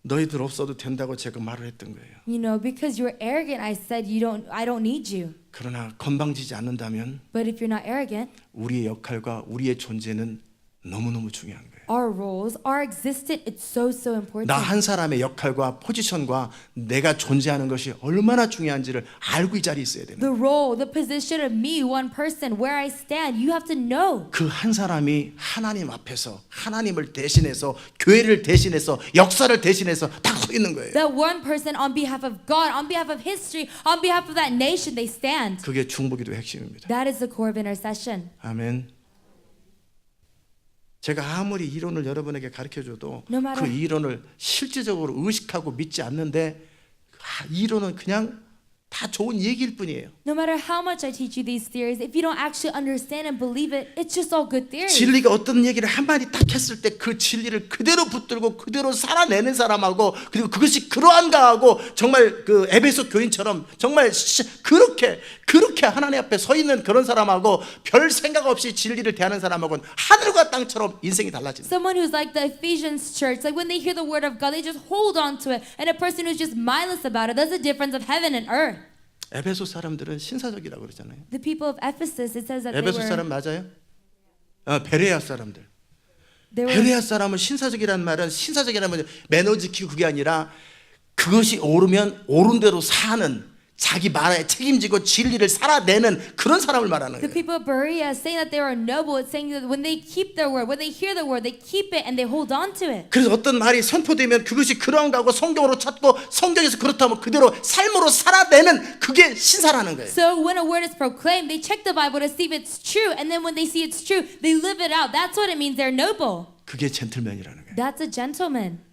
너희들 없어도 된다고 제가 말을 했던 거예요. You know, because you're arrogant, I said I don't need you. 그러나 건방지지 않는다면 But if you're not arrogant, 우리의 역할과 우리의 존재는 너무너무 중요한 거예요. our roles, our existence, it's so important. 나 한 사람의 역할과 포지션과 내가 존재하는 것이 얼마나 중요한지를 알고 이 자리에 있어야 되는 거예요. The role, the position of me, one person, where I stand, you have to know. 그 한 사람이 하나님 앞에서 하나님을 대신해서 교회를 대신해서 역사를 대신해서 딱 서 있는 거예요. That one person on behalf of God, on behalf of history, on behalf of that nation, they stand. 그게 중보기도의 핵심입니다. That is the core of intercession. 아멘. 제가 아무리 이론을 여러분에게 가르쳐줘도 No matter- 그 이론을 실질적으로 의식하고 믿지 않는데 이론은 그냥 다 좋은 얘기일 뿐이에요. No matter how much I teach you these theories, if you don't actually understand and believe it, it's just all good theories. 진리가 어떤 얘기를 한마디 딱 했을 때 그 진리를 그대로 붙들고 그대로 살아내는 사람하고 그리고 그것이 그러한가 하고 정말 그 에베소 교인처럼 정말 그렇게 하나님 앞에 서 있는 그런 사람하고 별 생각 없이 진리를 대하는 사람하고는 하늘과 땅처럼 인생이 달라집니다. Someone who's like the Ephesians church, like when they hear the word of God, they just hold on to it. And a person who's just mindless about it, that's the difference of heaven and earth. 에베소 사람들은 신사적이라고 그러잖아요. The people of Ephesus, it says that 에베소 사람 맞아요? 베레아 사람들. they were 베레아 사람은 신사적이라는 말은 신사적이라는 말은 매너 지키고 그게 아니라 그것이 옳으면 옳은 대로 사는 자기 말에 책임지고 진리를 살아내는 그런 사람을 말하는 the 거예요. people of Berea saying that they are noble. It's saying that when they keep their word, when they hear the word, they keep it and they hold on to it. 그래서 어떤 말이 선포되면 그것이 그러한가 하고 성경으로 찾고 성경에서 그렇다면 그대로 삶으로 살아내는 그게 신사라는 거예요. So when a word is proclaimed, they check the Bible to see if it's true, and then when they see it's true, they live it out. That's what it means. They're noble. 그게 젠틀맨이라는 거예요. That's a gentleman.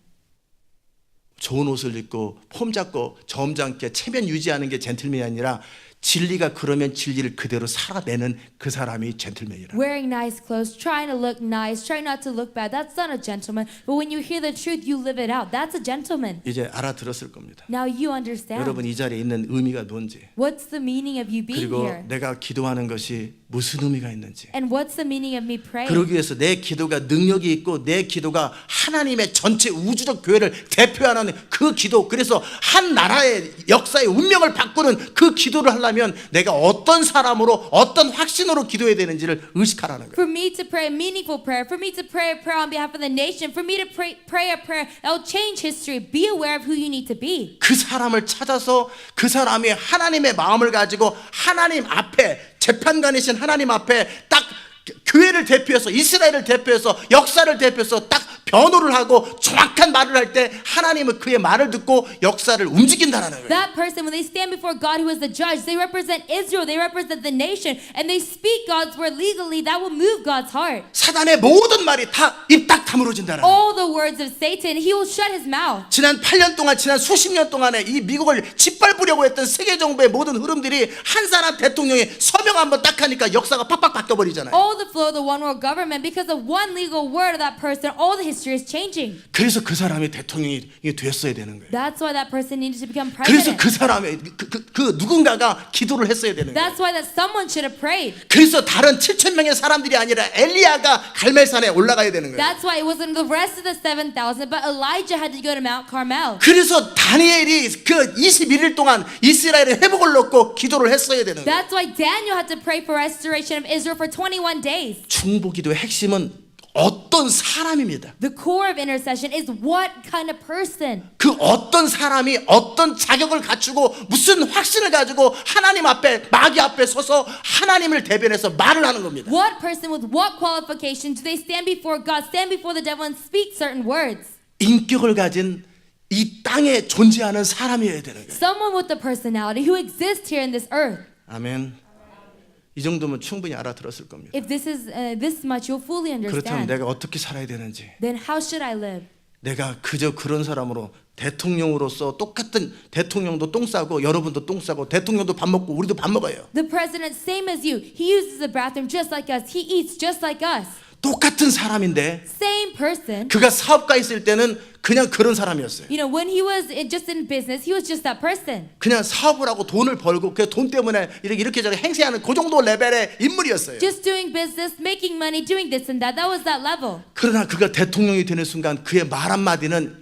좋은 옷을 입고 폼 잡고 점잖게 체면 유지하는 게 젠틀맨이 아니라 진리가 그러면 진리를 그대로 살아내는 그 사람이 젠틀맨이라. Wearing nice clothes, trying to look nice, trying not to look bad. That's not a gentleman. But when you hear the truth, you live it out. That's a gentleman. 이제 알아들었을 겁니다. Now you understand. 여러분 이 자리에 있는 의미가 뭔지 What's the meaning of you being 그리고 here? 내가 기도하는 것이 무슨 의미가 있는지 And what's the meaning of me praying? 그러기 위해서 내 기도가 능력이 있고 내 기도가 하나님의 전체 우주적 교회를 대표하는 그 기도 그래서 한 나라의 역사의 운명을 바꾸는 그 기도를 하려면 내가 어떤 사람으로 어떤 확신으로 기도해야 되는지를 의식하라는 거예요. For me to pray a meaningful prayer, for me to pray a prayer on behalf of the nation, for me to pray a prayer that will change history, be aware of who you need to be. 그 사람을 찾아서 그 사람이 하나님의 마음을 가지고 하나님 앞에 재판관이신 하나님 앞에 딱 교회를 대표해서 이스라엘을 대표해서 역사를 대표해서 딱 변호를 하고 정확한 말을 할 때 하나님은 그의 말을 듣고 역사를 움직인다는 거예요. That person, when they stand before God who is the judge, they represent Israel, they represent the nation, and they speak God's word legally, that will move God's heart. 사단의 모든 말이 다 입 딱 다물어진다는 거예요. All the words of Satan, he will shut his mouth. 지난 8년 동안 지난 수십 년 동안에 이 미국을 짓밟으려고 했던 세계 정부의 모든 흐름들이 한 사람 대통령이 서명 한번 딱 하니까 역사가 팍팍 바뀌어 버리잖아요. All the flow of the one world government, because of one legal word of that person, all the history is changing. 그래서 그 사람이 대통령이 됐어야 되는 거예요. That's why that person needed to become 그래서 president. 그 사람의 그 누군가가 기도를 했어야 되는 거예요. That's why that someone should have prayed. 그래서 다른 7천 명의 사람들이 아니라 엘리야가 갈멜산에 올라가야 되는 거예요. That's why it wasn't the rest of the 7,000, but Elijah had to go to Mount Carmel. 그래서 다니엘이 그 21일 동안 이스라엘의 회복을 놓고 기도를 했어야 되는 거예요. That's why Daniel had to pray for restoration of Israel for 21 days. 중보기도의 핵심은 어떤 사람입니다. The core of intercession is what kind of person. 그 어떤 사람이 어떤 자격을 갖추고 무슨 확신을 가지고 하나님 앞에 마귀 앞에 서서 하나님을 대변해서 말을 하는 겁니다. What person with what qualification do they stand before God, stand before the devil and speak certain words? 인격을 가진 이 땅에 존재하는 사람이어야 되는 거예요. Someone with the personality who exists here in this earth. 아멘. 이 정도면 충분히 알아들었을 겁니다. If this is this much, you'll fully 그렇다면 understand. 내가 어떻게 살아야 되는지 Then how should I live? 내가 그저 그런 사람으로 대통령으로서 똑같은 대통령도 똥 싸고 여러분도 똥 싸고 대통령도 밥 먹고 우리도 밥 먹어요. The president, same as you. He uses the bathroom just like us. He eats just like us. 똑같은 사람인데 Same person. 그가 사업가 있을 때는 그냥 그런 saram이었어요. You know, when he was just in business, he was just that person. 그냥 사업을 하고 돈을 벌고 그 돈 때문에 이렇게 저렇게 행세하는 그 정도 레벨의 인물이었어요. Just doing business, making money, doing this and that. That was that level. 그러나 그가 대통령이 되는 순간 그의 말 한마디는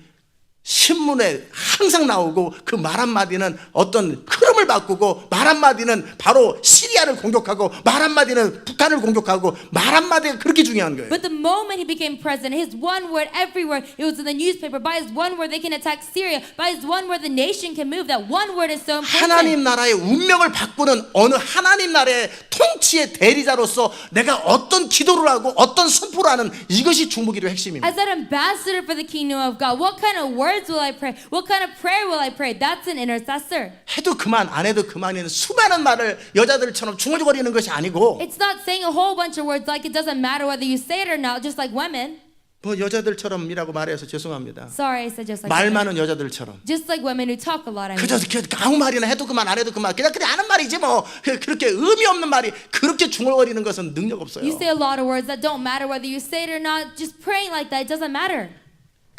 신문에 항상 나오고 그 말 한마디는 어떤 흐름을 바꾸고 말 한마디는 바로 시리아를 공격하고 말 한마디는 북한을 공격하고 말 한마디가 그렇게 중요한 거예요. But the moment he became president, his one word everywhere, it was in the newspaper. By his one word, they can attack Syria. By his one word, the nation can move. That one word is so important. 하나님 나라의 운명을 바꾸는 어느 하나님 나라의 통치의 대리자로서 내가 어떤 기도를 하고 어떤 선포를 하는 이것이 중보기도의 핵심입니다. As an ambassador for the kingdom of God, what kind of words will I pray? What kind of prayer will I pray? That's an intercessor. 해도 그만 안 해도 그만이는 수많은 말을 여자들처럼 중얼거리는 것이 아니고 It's not saying a whole bunch of words like it doesn't matter whether you say it or not, just like women. 뭐 여자들처럼이라고 말해서 죄송합니다. Sorry, I said just like 말 women. 많은 여자들처럼 Just like women who talk a lot. I mean. 그저 아무 말이나 해도 그만 안 해도 그만 그냥 하는 말이지 뭐 그렇게 의미 없는 말이 그렇게 중얼거리는 것은 능력 없어요. You say a lot of words that don't matter whether you say it or not. Just praying like that, it doesn't matter.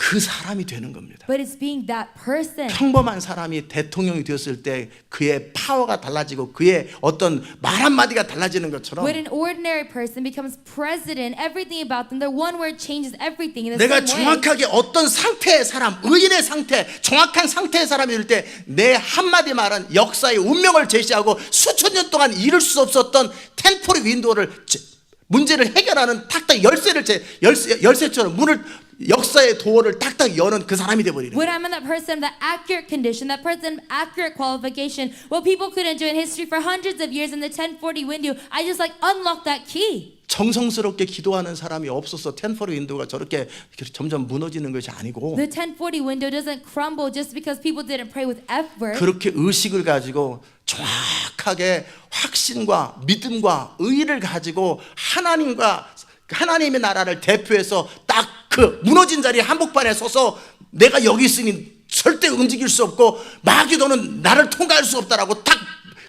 그 사람이 되는 겁니다. But it's being that person. 평범한 사람이 대통령이 되었을 때 그의 파워가 달라지고 그의 어떤 말 한마디가 달라지는 것처럼 When an ordinary person becomes president, everything about them, their one word changes everything in the 내가 same way. 정확하게 어떤 상태의 사람, 의인의 상태, 정확한 상태의 사람이 될 때 내 한마디 말은 역사의 운명을 제시하고 수천 년 동안 이룰 수 없었던 텐포리 윈도우를 문제를 해결하는 탁탁 열쇠처럼 문을 역사의 도어를 딱딱 여는 그 사람이 되어버리는 When 거예요. I'm in that person, that accurate condition, that person, accurate qualification, what people couldn't do in history for hundreds of years in the 1040 window, I just like unlock that key. 정성스럽게 기도하는 사람이 없어서 텐포리 윈도우가 저렇게 점점 무너지는 것이 아니고 The 1040 window doesn't crumble just because people didn't pray with effort. 그렇게 의식을 가지고 정확하게 확신과 믿음과 의의를 가지고 하나님의 나라를 대표해서 딱 그 무너진 자리에 한복판에 서서 내가 여기 있으니 절대 움직일 수 없고 마귀도는 나를 통과할 수 없다라고 딱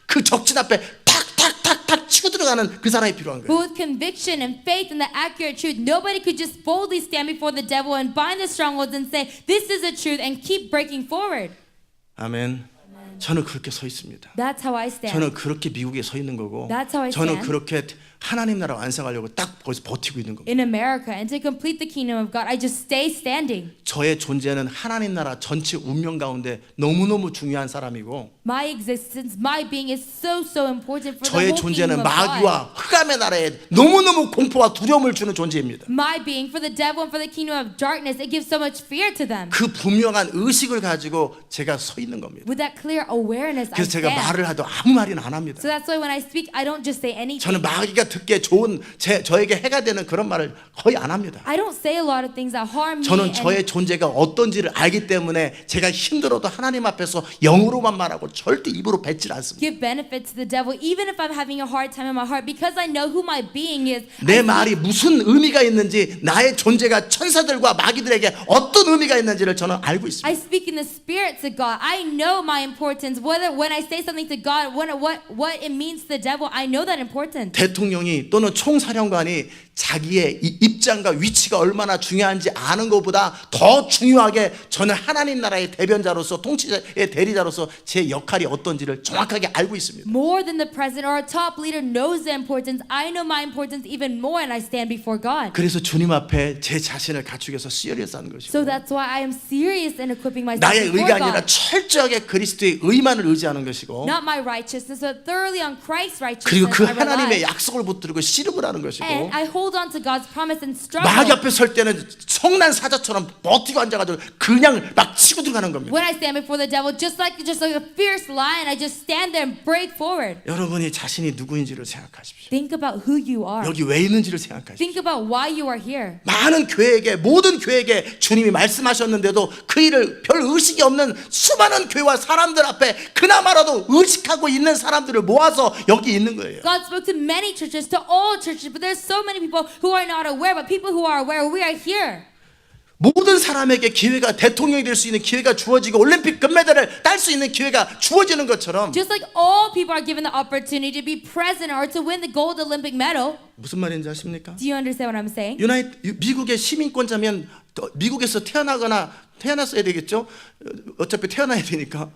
그 적진 앞에 탁탁탁탁 치고 들어가는 그 사람이 필요한 But 거예요. with conviction and faith in the accurate truth, nobody could just boldly stand before the devil and bind the strongholds and say, this is the truth, and keep breaking forward. 아멘. 저는 그렇게 서 있습니다. That's how I stand. 저는 그렇게 미국에 서 있는 거고 That's how I 저는 stand. 그렇게 하나님 나라 완성하려고 딱 거기서 버티고 있는 겁니다. In America, and to complete the kingdom of God, I just stay standing. 저의 존재는 하나님 나라 전체 운명 가운데 너무너무 중요한 사람이고 My existence, my being is so important for the 저의 whole kingdom 존재는 of God. 마귀와 흑암의 나라에 너무너무 공포와 두려움을 주는 존재입니다. My being for the devil and for the kingdom of darkness, it gives so much fear to them. 그 분명한 의식을 가지고 제가 서 있는 겁니다. With that clear awareness, I 그래서 제가 stand. 말을 해도 아무 말이나 안 합니다. So that's why when I speak, I don't just say anything. 저는 마귀가 듣기에 좋은 저에게 해가 되는 그런 말을 거의 안 합니다. I don't say a lot of things that harm me. 저는 and 저의 존재가 어떤지를 알기 때문에 제가 힘들어도 하나님 앞에서 영으로만 말하고 절대 입으로 뱉질 않습니다. give benefit to the devil, even if I'm having a hard time in my heart, because I know who my being is. 내 말이 무슨 의미가 있는지 나의 존재가 천사들과 마귀들에게 어떤 의미가 있는지를 저는 알고 있습니다. I speak in the spirit to God. I know my importance. Whether when I say something to God, what it means to the devil, I know that importance. 대통령이 또는 총사령관이 자기의 입장과 위치가 얼마나 중요한지 아는 것보다 더 중요하게 저는 하나님 나라의 대변자로서 통치자의 대리자로서 제 역할이 어떤지를 정확하게 알고 있습니다. More than the president or a top leader knows the importance, I know my importance even more, and I stand before God. 그래서 주님 앞에 제 자신을 갖추기 위해서 씨름해서 하는 것이고 So that's why I am serious in equipping myself 나의 before 의가 아니라 God. 철저하게 그리스도의 의만을 의지하는 것이고 Not my righteousness, but thoroughly on Christ's 그리고 righteousness 그 I rely. 하나님의 약속을 붙들고 씨름을 하는 것이고 And I hold on to God's promise and struggle. 마귀 앞에 설 때는 성난 사자처럼 버티고 앉아가지고 그냥 막 치고 들어가는 겁니다. When I stand before the devil, just like a fierce lion, I just stand there and break forward. 여러분이 자신이 누구인지를 생각하십시오. Think about who you are. 여기 왜 있는지를 생각하십시오. Think about why you are here. 많은 교회에게 모든 교회에게 주님이 말씀하셨는데도 그 일을 별 의식이 없는 수많은 교회와 사람들 앞에 그나마라도 의식하고 있는 사람들을 모아서 여기 있는 거예요. God spoke to many churches, to all churches, but there's so many people who are not aware, but people who are aware, we are here. 모든 사람에게 기회가 대통령이 될 수 있는 기회가 주어지고 올림픽 금메달을 딸 수 있는 기회가 주어지는 것처럼 Just like all people are given the opportunity to be president or to win the gold Olympic medal. 무슨 말인지 아십니까? Do you understand what I'm saying? 미국의 시민권자면 미국에서 태어났어야 되겠죠? 어차피 태어나야 되니까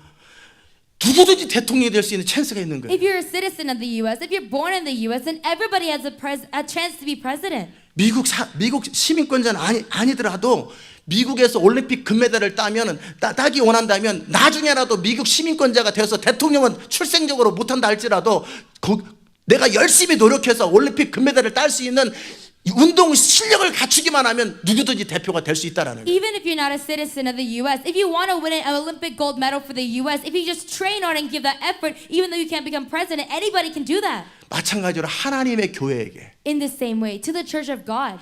누구든지 대통령이 될 수 있는 찬스가 있는 거예요. If you're a citizen of the U.S., if you're born in the U.S., then everybody has a chance to be president. 미국 시민권자는 아니더라도 미국에서 올림픽 금메달을 따기 원한다면 나중에라도 미국 시민권자가 되어서 대통령은 출생적으로 못한다 할지라도 내가 열심히 노력해서 올림픽 금메달을 딸 수 있는 운동 실력을 갖추기만 하면 누구든지 대표가 될 수 있다라는 거예요. Even if you're not a citizen of the U.S., if you want to win an Olympic gold medal for the U.S., if you just train hard and give that effort, even though you can't become president, anybody can do that. 마찬가지로 하나님의 교회에게 In the same way, to the church of God.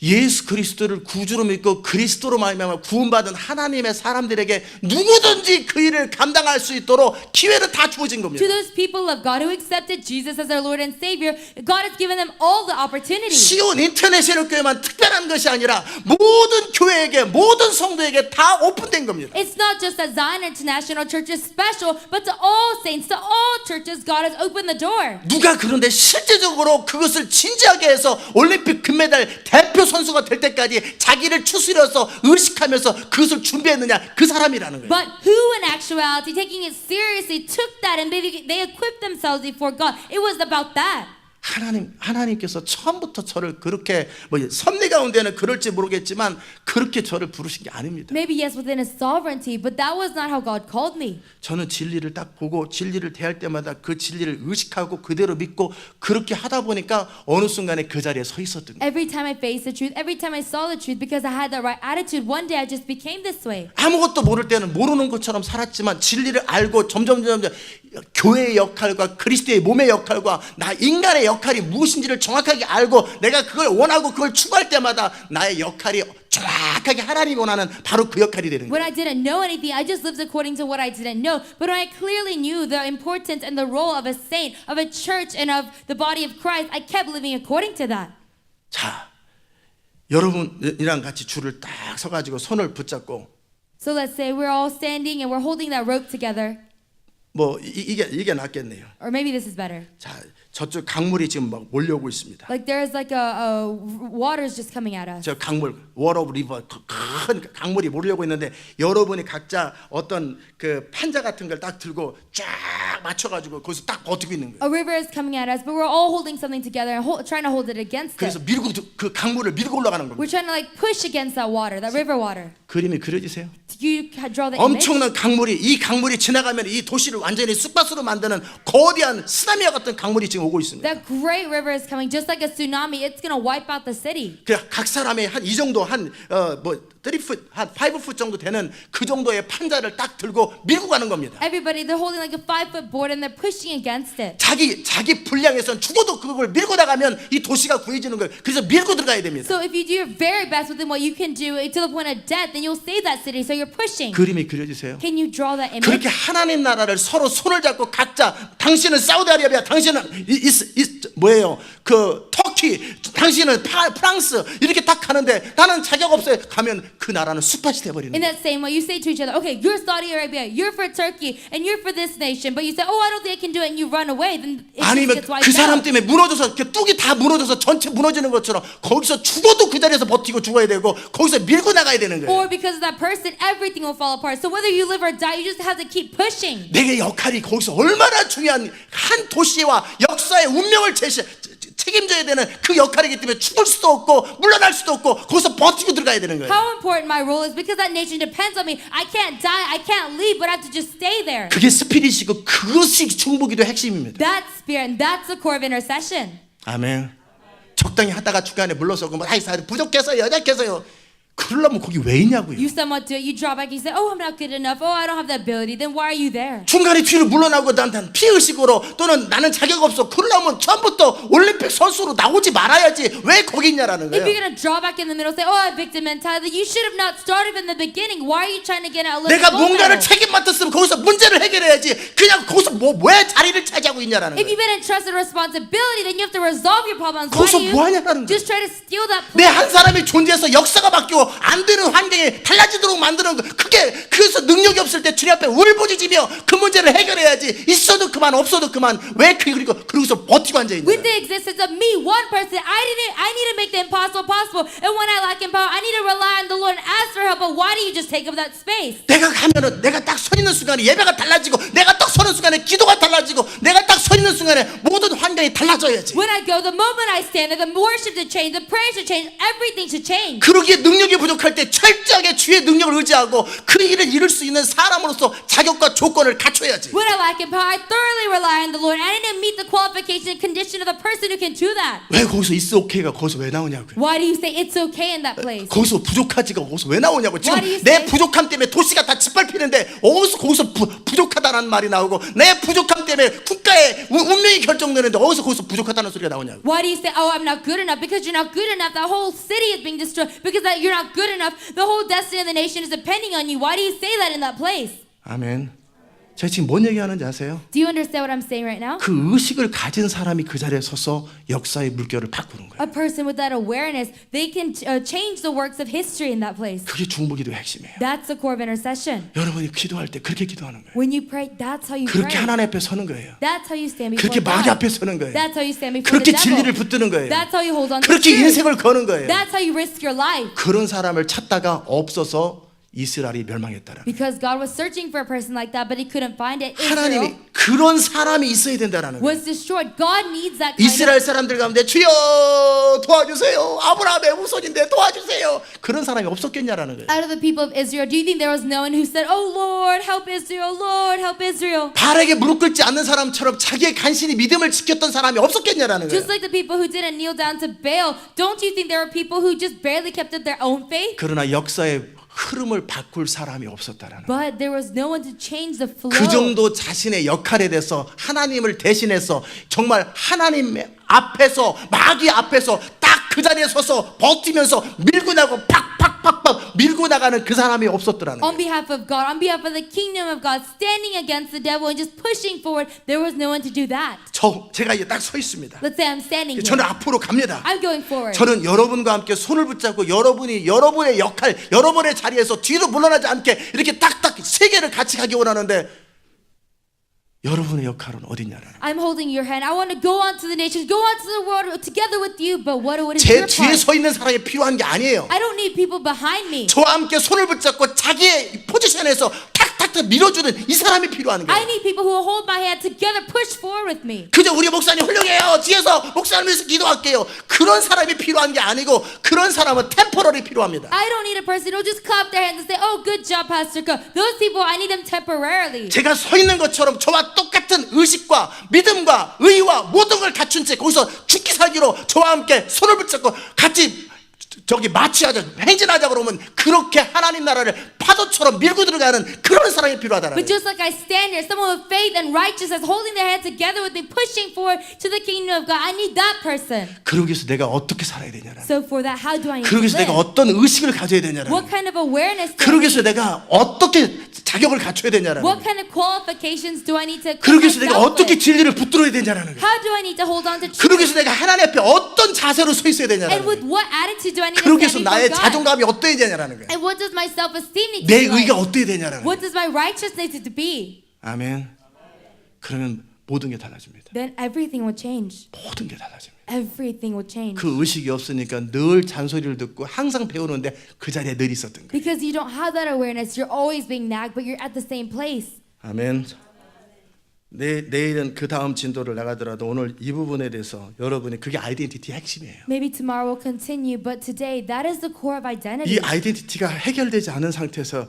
예수 그리스도를 구주로 믿고 그리스도로 말미암아 구원받은 하나님의 사람들에게 누구든지 그 일을 감당할 수 있도록 기회는 다 주어진 겁니다. To those people of God who accepted Jesus as their Lord and Savior, God has given them all the opportunity. 시온 인터내셔널 교회만 특별한 것이 아니라 모든 교회에게 모든 성도에게 다 오픈된 겁니다. It's not just that Zion International Church is special, but to all saints, to all churches, God has opened the door. 누가 그런데 실제적으로 그것을 진지하게 해서 올림픽 금메달 대표 선수가 될 때까지 자기를 추스려서 의식하면서 그것을 준비했느냐 그 사람이라는 거예요. But who in actuality, taking it seriously, took that and they equipped themselves before God. It was about that. 하나님께서 처음부터 저를 그렇게 섭리 가운데는 그럴지 모르겠지만 그렇게 저를 부르신 게 아닙니다. Maybe yes, within His sovereignty, but that was not how God called me. 저는 진리를 딱 보고 진리를 대할 때마다 그 진리를 의식하고 그대로 믿고 그렇게 하다 보니까 어느 순간에 그 자리에 서 있었던 거예요. Every time I faced the truth, every time I saw the truth, because I had the right attitude, one day I just became this way. 아무것도 모를 때는 모르는 것처럼 살았지만 진리를 알고 점점 교회의 역할과 그리스도의 몸의 역할과 나 인간의 역할이 무엇인지를 정확하게 알고 내가 그걸 원하고 그걸 추구할 때마다 나의 역할이 정확하게 하나님이 원하는 바로 그 역할이 되는 When 거예요. I didn't know anything, I just lived according to what I didn't know. But when I clearly knew the importance and the role of a saint, of a church, and of the body of Christ, I kept living according to that. 자, 여러분이랑 같이 줄을 딱 서가지고 손을 붙잡고 So let's say we're all standing and we're holding that rope together. 이게 낫겠네요. Or maybe this is better. 자, 저쪽 강물이 지금 막 몰려오고 있습니다. Like there's like a water's just coming at us. 저 강물, 워터 오브 리버 큰 강물이 몰려오고 있는데 여러분이 각자 어떤 그 판자 같은 걸 딱 들고 쫙 맞춰가지고 거기서 딱 버티고 있는 거예요. A river is coming at us, but we're all holding something together and trying to hold it against 그래서 it. 그 강물을 밀고 올라가는 겁니다. We're trying to like push against that water, that river water. 그림이 그려지세요? Do you draw the image? 엄청난 이 강물이 지나가면 이 도시를 완전히 쑥밭으로 만드는 거대한 쓰나미와 같은 강물이 지금 오고 있습니다. That great river is coming, just like a tsunami. It's gonna wipe out the city. 그 각 사람이 한 이 정도 한 3풋 한 5풋 정도 되는 그 정도의 판자를 딱 들고 밀고 가는 겁니다. Everybody, they're holding like a 5-foot board and they're pushing against it. 자기 분량에선 죽어도 그걸 밀고 나가면 이 도시가 구해지는 거예요. 그래서 밀고 들어가야 됩니다. So if you do your very best within what you can do to the point of death, then you'll save that city. So you're pushing. 그림이 그려지세요? Can you draw that image? 그렇게 하나님 나라를 서로 손을 잡고 각자 당신은 사우디아라비아, 당신은 뭐예요? 그 터키, 당신은 프랑스 이렇게 딱 가는데 나는 자격 없어요. 가면 그 나라는 숲밭이 돼버리는 In 거예요. that same way, you say to each other, okay, you're Saudi Arabia, you're for Turkey, and you're for this nation, but you say, oh, I don't think I can do it, and you run away, then it just 아니면 gets wiped 그 사람 out. 때문에 무너져서 이렇게 뚝이 다 무너져서 전체 무너지는 것처럼 거기서 죽어도 그 자리에서 버티고 죽어야 되고 거기서 밀고 나가야 되는 거예요. Or because of that person, everything will fall apart. So whether you live or die, you just have to keep pushing. 내게 역할이 거기서 얼마나 중요한 한 도시와 역사의 운명을 책임져야 되는 그 역할이기 때문에 죽을 수도 없고 물러날 수도 없고 거기서 버티고 들어가야 되는 거예요. How important my role is because that nation depends on me. I can't die, I can't leave, but I have to just stay there. 그게 스피릿이고 그것이 중보기도 핵심입니다. That spirit, and that's the core of intercession. 아멘. 적당히 하다가 중간에 물러서고 부족해서 연약해서요. 그러려면 거기 왜 있냐고요. You somewhat do it, you draw back, you say, oh, I'm not good enough, oh, I don't have the ability, then why are you there? 중간에 뒤로 물러나고 난 피의식으로 또는 나는 자격 없어 그러려면 처음부터 올림픽 선수로 나오지 말아야지 왜 거기 있냐라는 If you're 거예요. going to draw back in the middle, say, oh, I have victim mentality, you should have not started in the beginning. Why are you trying to get out? 내가 뭔가를 책임 맡았으면 거기서 문제를 해결해야지 그냥 거기서 왜 자리를 차지하고 있냐라는 If 거예요. you've been entrusted responsibility, then you have to resolve your problems. Why 거기서 do 뭐 you 하냐라는 거예요. just try to steal that 내 place? 한 사람이 존재해서 역사가 바뀌고 안 되는 환경이 달라지도록 만드는 거 그래서 능력이 없을 때 주님 앞에 울부짖으며 그 문제를 해결해야지 있어도 그만 없어도 그만 왜 그러고서 버티고 앉아있는 With 거예요. the existence of me, one person, I need to make the impossible possible. And when I lack in power, I need to rely on the Lord and ask for help. But why do you just take up that space? 내가 가면은 내가 딱 서 있는 순간에 예배가 달라지고 내가 또 딱 서는 순간에 기도가 달라지고 내가 딱 서 있는 순간에 모든 환경이 달라져야지. When I go, the moment I stand there, the worship should change, the prayer should change, everything should change. 그러기에 능력이 부족할 때 철저하게 주의 능력을 의지하고 그 일을 이룰 수 있는 사람으로서 자격과 조건을 갖춰야지. When I lack in power, I thoroughly rely on the Lord. I need to meet the qualification and condition of the person who can do that. 왜 거기서 it's okay가 거기서 왜 나오냐고요. Why do you say it's okay in that place? 거기서 부족하지가 거기서 왜 나오냐고. 지금 What do you 내 say? 부족함 때문에 도시가 다 짓밟히는데 어디서 거기서 부족하다는 말이 나오고 내 부족함 때문에 국가의 운명이 결정되는데 어디서 거기서 부족하다는 소리가 나오냐고. Why do you say, oh, I'm not good enough? Because you're not good enough, the whole city is being destroyed. Because that you're not good enough, the whole destiny of the nation is depending on you. Why do you say that in that place? 아멘. 제가 지금 뭔 얘기하는지 아세요? Do you understand what I'm saying right now? 그 의식을 가진 사람이 그 자리에 서서 역사의 물결을 바꾸는 거예요. A person with that awareness, they can change the works of history in that place. 그게 중보기도의 핵심이에요. That's the core of intercession. 여러분이 기도할 때 그렇게 기도하는 거예요. When you pray, that's how you 그렇게 pray. 하나님 앞에 서는 거예요. That's how you stand before 그렇게 마귀 God. 앞에 서는 거예요. That's how you stand before 그렇게 the 진리를 devil. 붙드는 거예요. That's how you hold on to 그렇게 truth. 인생을 거는 거예요. That's how you risk your life. 그런 사람을 찾다가 없어서 이스라엘이 멸망했다라는 거예요. Because God was searching for a person like that, but He couldn't find it. 하나님이 Israel 그런 사람이 있어야 된다라는 거예요. was destroyed. God needs that kind 이스라엘 of. 사람들 가운데 주여 도와주세요. 아브라함의 후손인데 도와주세요. 그런 사람이 없었겠냐라는 거예요. Out of the people of Israel, do you think there was no one who said, "Oh Lord, help Israel, Lord, help Israel"? 발에게 무릎 꿇지 않는 사람처럼 자기의 간신히 믿음을 지켰던 사람이 없었겠냐라는 거예요. Just like the people who didn't kneel down to Baal, don't you think there were people who just barely kept up their own faith? 그러나 역사의 흐름을 바꿀 사람이 없었다라는 거예요. But there was no one to change the flow. 그 정도 자신의 역할에 대해서 하나님을 대신해서 정말 하나님 앞에서 마귀 앞에서 딱 그 자리에 서서 버티면서 밀고 나고 팍팍팍팍 밀고 나가는 그 사람이 없었더라는 On 거예요. behalf of God, on behalf of the kingdom of God, standing against the devil and just pushing forward, there was no one to do that. 제가 이제 딱 서 있습니다. Let's say I'm standing 저는 here. 앞으로 갑니다. I'm going forward. 저는 여러분과 함께 손을 붙잡고 여러분이 여러분의 역할, 여러분의 자리에서 뒤로 물러나지 않게 이렇게 딱딱 세계를 같이 가기 원하는데 여러분의 역할은 어디냐라는 거예요. I'm holding your hand. I want to go on to the nations, go on to the world together with you. But what is 제 your 뒤에 part? 서 있는 사람이 필요한 게 아니에요. I don't need people behind me. 저와 함께 손을 붙잡고 자기의 포지션에서 탁탁탁 밀어주는 이 사람이 필요한 I 거예요. need people who will hold my hand together, push forward with me. 그저 우리 목사님 훌륭해요. 뒤에서 목사님 위해서 기도할게요. 그런 사람이 필요한 게 아니고 그런 사람은 템포러리 필요합니다. I don't need a person who'll just clap their hands and say, "Oh, good job, Pastor Ko." Those people, I need them temporarily. 제가 서 있는 것처럼 저와 똑같은 의식과 믿음과 의와 모든 걸 갖춘 채 거기서 죽기 살기로 저와 함께 손을 붙잡고 같이 저기 마취하자 행진하자 그러면 그렇게 하나님 나라를 파도처럼 밀고 들어가는 그런 사람이 필요하다는 But 거예요. just like I stand here, someone with faith and righteousness holding their hands together with me, pushing forward to the kingdom of God, I need that person. 그러기 위해서 내가 어떻게 살아야 되냐라는 So for that, how do I need to 그러기 위해서 내가 live? 어떤 의식을 가져야 되냐라는 What kind of awareness do I 그러기 need? 위해서 내가 어떻게 자격을 갖춰야 되냐라는 What kind of qualifications do I need to 그러기 위해서 내가 myself 어떻게 with? 진리를 붙들어야 되냐라는 거예요. How do I need to hold on to 그러기 truth? 위해서 내가 하나님 앞에 어떤 자세로 서 있어야 되냐라는 And with 거예요. what attitude do I need to 그러기 위해서 stand 나의 before God? 자존감이 어떠해야 되냐라는 거예요. And what does my self-esteem need to 내 be like? 의가 어떠해야 되냐라는 What 거예요. does my righteousness need to be? 아멘. 그러면 모든 게 달라집니다. Then everything will change. 모든 게 달라집니다. Everything will change. 그 의식이 없으니까 늘 잔소리를 듣고 항상 배우는데 그 자리에 늘 있었던 거예요. Because you don't have that awareness, you're always being nagged, but you're at the same place. 아멘. 내일은 그 다음 진도를 나가더라도 오늘 이 부분에 대해서 여러분이 그게 아이덴티티의 핵심이에요. Maybe tomorrow will continue, but today, that is the core of identity. 이 아이덴티티가 해결되지 않은 상태에서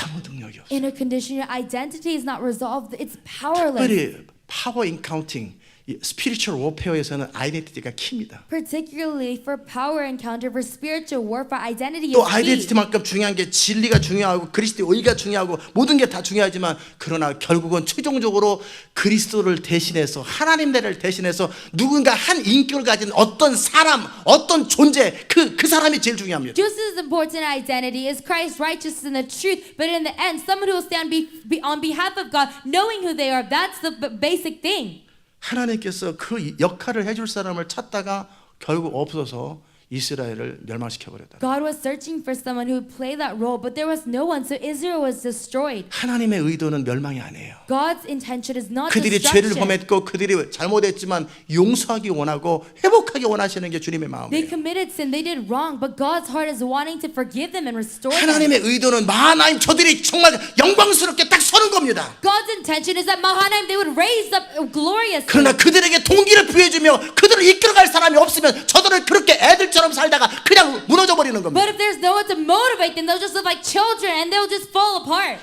아무 능력이 없어요. In a condition your identity is not resolved, it's powerless. 특별히 파워 인카운팅, 스피리추얼 워페어에서는 아이덴티티가 키입니다. Particularly for power encounter, for spiritual warfare, identity 또 is key. 아이덴티티만큼 중요한 게 진리가 중요하고 그리스도의 의가 중요하고 모든 게 다 중요하지만 그러나 결국은 최종적으로 그리스도를 대신해서 하나님 나라를 대신해서 누군가 한 인격을 가진 어떤 사람, 어떤 존재 그 사람이 제일 중요합니다. Just as important identity is Christ's righteousness and the truth, but in the end, someone who will stand on behalf of God, knowing who they are, that's the basic thing. 하나님께서 그 역할을 해줄 사람을 찾다가 결국 없어서 이스라엘을 멸망시켜 버렸다. God was searching for someone who would play that role, but there was no one, so Israel was destroyed. 하나님의 의도는 멸망이 아니에요. God's intention is not 그들이 죄를 destruction. 범했고 그들이 잘못했지만 용서하기 원하고 회복하기 원하시는 게 주님의 They 마음이에요. committed sin, they did wrong, but God's heart is wanting to forgive them and restore them. 하나님의 의도는 하나님 저들이 정말 영광스럽게 딱 서는 겁니다. God's intention is that Mahanaim, they would raise up gloriously. 그러나 그들에게 동기를 부여주며 그들을 이끌어갈 사람이 없으면 저들은 그렇게 애들처럼 살다가 그냥 무너져 버리는 겁니다. But if there's no one to motivate them, they'll just live like children and they'll just fall apart.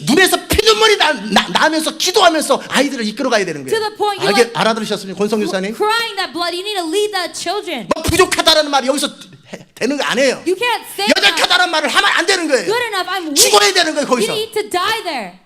눈에서 피눈물이 나면서 기도하면서 아이들을 이끌어가야 되는 To 거예요. the point you like 알아들으셨습니까, 권성 교사님? crying that blood, you need to lead the children. 뭐 부족하다는 말이 여기서 되는 거 아니에요. You can't say that. 여작하다는 말을 하면 안 되는 거예요. Good enough, I'm weak. 죽어야 되는 거예요, You 거기서. need to die there.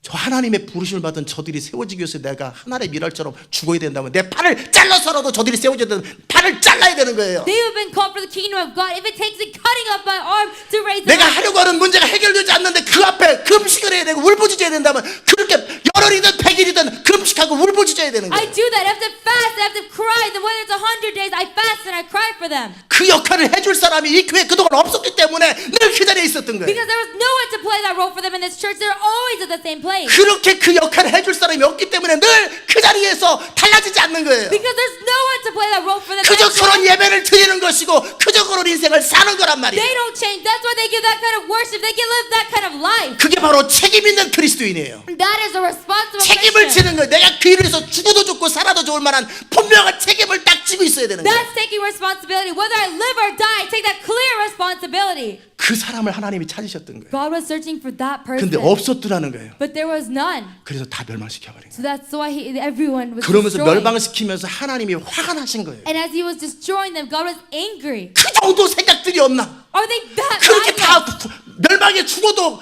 저 하나님의 부르심을 받은 저들이 세워지기 위해서 내가 하나의 미랄처럼 죽어야 된다면 내 팔을 잘라서라도 저들이 세워져야 되는 팔을 잘라야 되는 거예요. They have been called for the kingdom of God. If it takes me cutting off my arm to raise them 내가 up, 하려고 하는 문제가 해결되지 않는데 그 앞에 금식을 해야 되고 울부짖어야 된다면 그렇게 열흘이든 100일이든 금식하고 울부짖어야 되는 I 거예요. do that. I have to fast. I have to cry. Then whether it's 100 days, I fast and I cry for them. 그 역할을 해줄 사람이 이 교회에 그동안 없었기 때문에 늘 그 자리에 있었던 거예요. Because there was no one to play that role for them in this church. They're always at the same place. 그렇게 그 역할을 해줄 사람이 없기 때문에 늘 그 자리에서 달라지지 않는 거예요. Because there's no one to play that role for them. 그저 That's why 그런 예배를 드리는 것이고 그저 그런 인생을 사는 거란 말이에요. they don't change. That's why they give that kind of worship. They can live that kind of life. 그게 바로 책임 있는 그리스도인이에요. That is a responsible 책임을 Christian. 지는 거예요. 내가 그 일을 해서 죽어도 좋고 살아도 좋을 만한 분명한 책임을 딱 지고 있어야 되는 거예요. That's taking responsibility. Whether I live or die, take that clear responsibility. 그 사람을 하나님이 찾으셨던 거예요. God was searching for that 근데 person. 없었더라는 거예요. But there was none. 그래서 다 멸망시켜버린 거예요. So that's why everyone was 그러면서 destroyed. 멸망시키면서 하나님이 화가 나신 거예요. And as he was destroying them, God was angry. 그 정도 생각들이 없나? Are they that 그렇게 다 violent? 멸망에 죽어도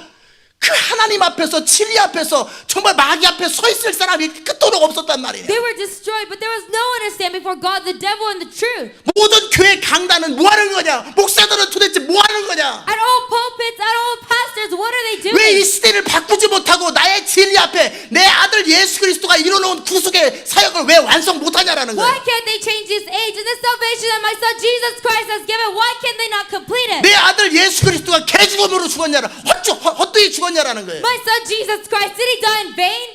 그 하나님 앞에서 진리 앞에서 정말 마귀 앞에 서 있을 사람이 끝도록 없었단 말이에요. They were destroyed, but there was no one to stand before God, the devil, and the truth. 모든 교회 강단은 뭐 하는 거냐? 목사들은 도대체 뭐 하는 거냐? At all pulpits, at all pastors, what are they 왜 이 doing? 시대를 바꾸지 못하고 나의 진리 앞에 내 아들 예수 그리스도가 이뤄놓은 구속의 사역을 왜 완성 못하냐라는 Why 거예요. can't they change this age and the salvation that my son Jesus Christ has given? Why can they not complete it? 내 아들 예수 그리스도가 개죽음으로 죽었냐라 헛되이 죽었냐라는 거예요. My son Jesus Christ, did he die in vain?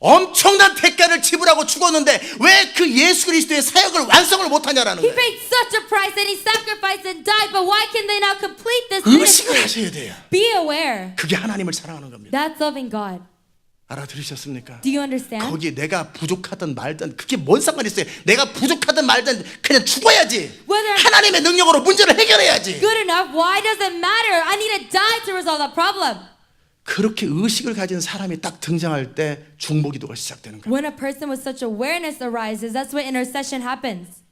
엄청난 대가를 지불하고 죽었는데 왜 그 예수 그리스도의 사역을 완성을 못하냐라는 He 거예요. paid such a price and he sacrificed and died, but why can they not complete this 의식을 ministry? 하셔야 돼요. Be aware. 그게 하나님을 사랑하는 겁니다. That's loving God. 알아들으셨습니까? Do you understand? 거기에 내가 부족하든 말든 그게 뭔 상관이 있어요. 내가 부족하든 말든 그냥 죽어야지. Whether- 하나님의 능력으로 문제를 해결해야지. Good enough. Why does it matter? I need to die to resolve that problem. 그렇게 의식을 가진 사람이 딱 등장할 때 중보기도가 시작되는 거예요. When a person with such awareness arises, that's when intercession happens.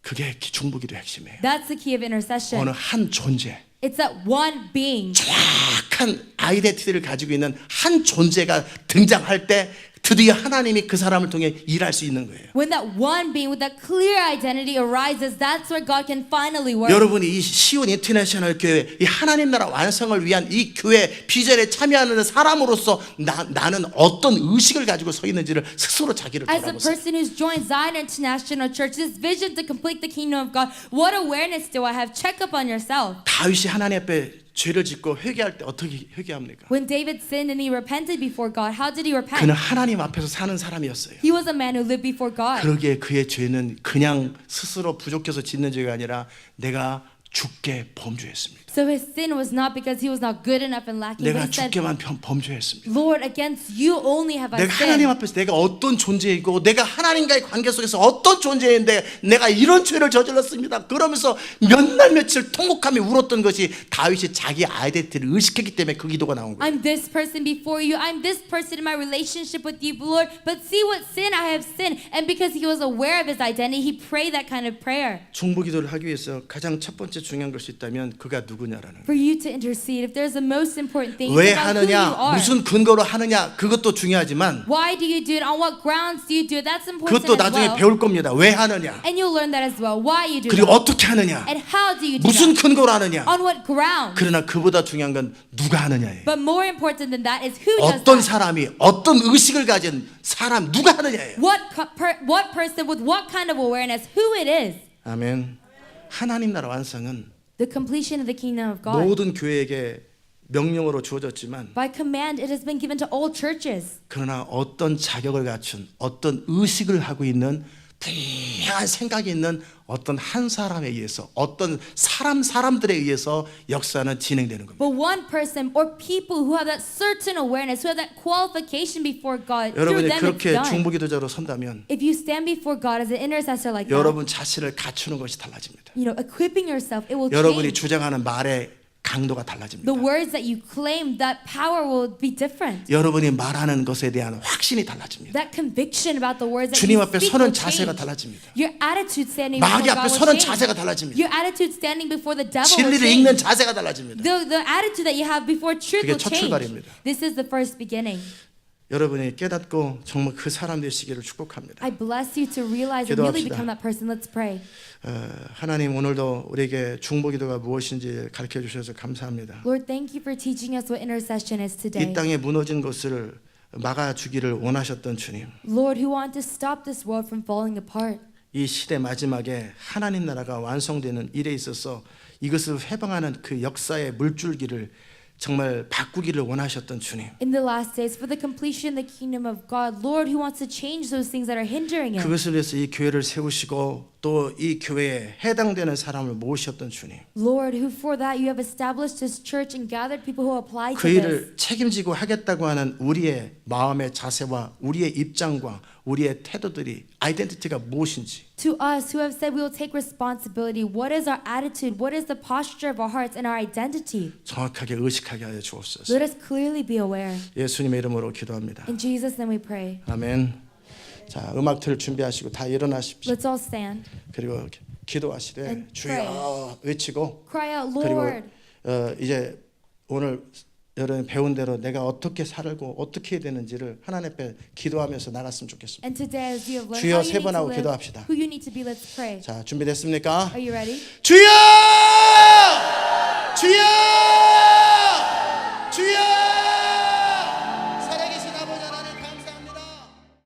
그게 중보기도의 핵심이에요. That's the key of 어느 intercession. 한 존재, It's that one being. 정확한 아이덴티티를 가지고 있는 한 존재가 등장할 때 드디어 하나님이 그 사람을 통해 일할 수 있는 거예요. When that one being with that clear identity arises, that's where God can finally work. 여러분이 이 시온 인터내셔널 교회, 이 하나님 나라 완성을 위한 이 교회 비전에 참여하는 사람으로서 나는 어떤 의식을 가지고 서 있는지를 스스로 자기를 As a 돌아보세요. person who's joined Zion International Church, this vision to complete the kingdom of God, what awareness do I have? Check up on yourself. 다윗이 하나님 앞에 죄를 짓고 회개할 때 어떻게 회개합니까? When David sinned and he repented before God, how did he repent? 그는 하나님 앞에서 사는 사람이었어요. He was a man who lived before God. 그러기에 그의 죄는 그냥 스스로 부족해서 짓는 죄가 아니라 내가 죽게 범죄했습니다. So his sin was not because he was not good enough and lacking, 내가 but he said, 죽게만 범죄했습니다. Lord, against you only have I 내가 하나님 sinned. 앞에서 내가 어떤 존재이고 내가 하나님과의 관계 속에서 어떤 존재인데 내가 이런 죄를 저질렀습니다. 그러면서 몇 날 며칠 통곡하며 울었던 것이 다윗이 자기 아이덴티티를 의식했기 때문에 그 기도가 나온 거예요. I'm this person before you. I'm this person in my relationship with you, Lord. But see what sin I have sinned. And because he was aware of his identity, he prayed that kind of prayer. 중보기도를 하기 위해서 가장 첫 번째 중요한 것이 있다면 그가 누구냐라는 거예요. For you to intercede. If there's the most important thing, 왜 it's about who you 하느냐, are. 무슨 근거로 하느냐 그것도 중요하지만 Why do you do it? On what grounds do you do it? That's important 그것도 as 나중에 well. 배울 겁니다. 왜 하느냐, And you'll learn that as well. Why you do 그리고 that. 어떻게 하느냐, And how do you do 무슨 that. 근거로 하느냐. On what ground. 그러나 그보다 중요한 건 누가 하느냐예요. But more important than that is who does 어떤 that. 사람이 어떤 의식을 가진 사람 누가 하느냐예요. What person with what kind of awareness, who it is. 아멘. 하나님 나라 완성은 The completion of the kingdom of God. 모든 교회에게 명령으로 주어졌지만 By command, it has been given to all churches. 그러나 어떤 자격을 갖춘 어떤 의식을 하고 있는 분명한 생각이 있는 어떤 한 사람에 의해서 어떤 사람들에 의해서 역사는 진행되는 겁니다. But one person or people who have that certain awareness, who have that qualification before God, through 여러분이 them it's 그렇게 done. 중보기도자로 선다면 If you stand before God as an intercessor like that, 여러분 자신을 갖추는 것이 달라집니다. equipping yourself, it will 여러분이 change. 주장하는 말의 강도가 달라집니다. The words that you claim, that power will be different. 여러분이 말하는 것에 대한 확신이 달라집니다. That conviction about the words that 주님 you 앞에 speak 서는 will 자세가 change. 달라집니다. Your attitude standing 마귀 before 앞에 God 서는 will change. 자세가 달라집니다. Your attitude standing before the devil will 진리를 change. 읽는 자세가 달라집니다. The attitude that you have before truth 그게 will 첫 change. 출발입니다. This is the first beginning. 여러분이 깨닫고 정말 그 사람 되시기를 축복합니다. I bless you to realize and really 기도합시다. become that person. Let's pray. 하나님 오늘도 우리에게 중보기도가 무엇인지 가르쳐 주셔서 감사합니다. Lord, thank you for teaching us what intercession is 이 today. 땅에 무너진 것을 막아주기를 원하셨던 주님, Lord, who want to stop this world from falling apart. 이 시대 마지막에 하나님 나라가 완성되는 일에 있어서 이것을 회방하는 그 역사의 물줄기를 정말 바꾸기를 원하셨던 주님, In the last days, for the completion of the kingdom of God, Lord, who wants to change those things that are hindering it. 그것을 위해서 이 교회를 세우시고 또 이 교회에 해당되는 사람을 모으셨던 주님, Lord, who for that you have established this church and gathered people who apply 그 to this. 일을 책임지고 하겠다고 하는 우리의 마음의 자세와 우리의 입장과 우리의 태도들이 아이덴티티가 무엇인지 To us who have said we will take responsibility, what is our attitude? What is the posture of our hearts and our identity? 정확하게 의식하게 하여 주옵소서. Let us clearly be aware. 예수님의 이름으로 기도합니다. In Jesus' name we pray. 아멘. 자, 음악 틀 준비하시고 다 일어나십시오. Let's all stand. 그리고 기도하시되 And 주여 외치고 Cry out, 그리고 Lord. 이제 오늘 여러분 배운 대로 내가 어떻게 살고 어떻게 해야 되는지를 하나님 앞에 기도하면서 나갔으면 좋겠습니다. And today, as you have learned 주여 how you 세 need 번 to 하고 live, 기도합시다. who you need to be, let's pray. 자, 준비됐습니까? Are you ready? 주여! 주여!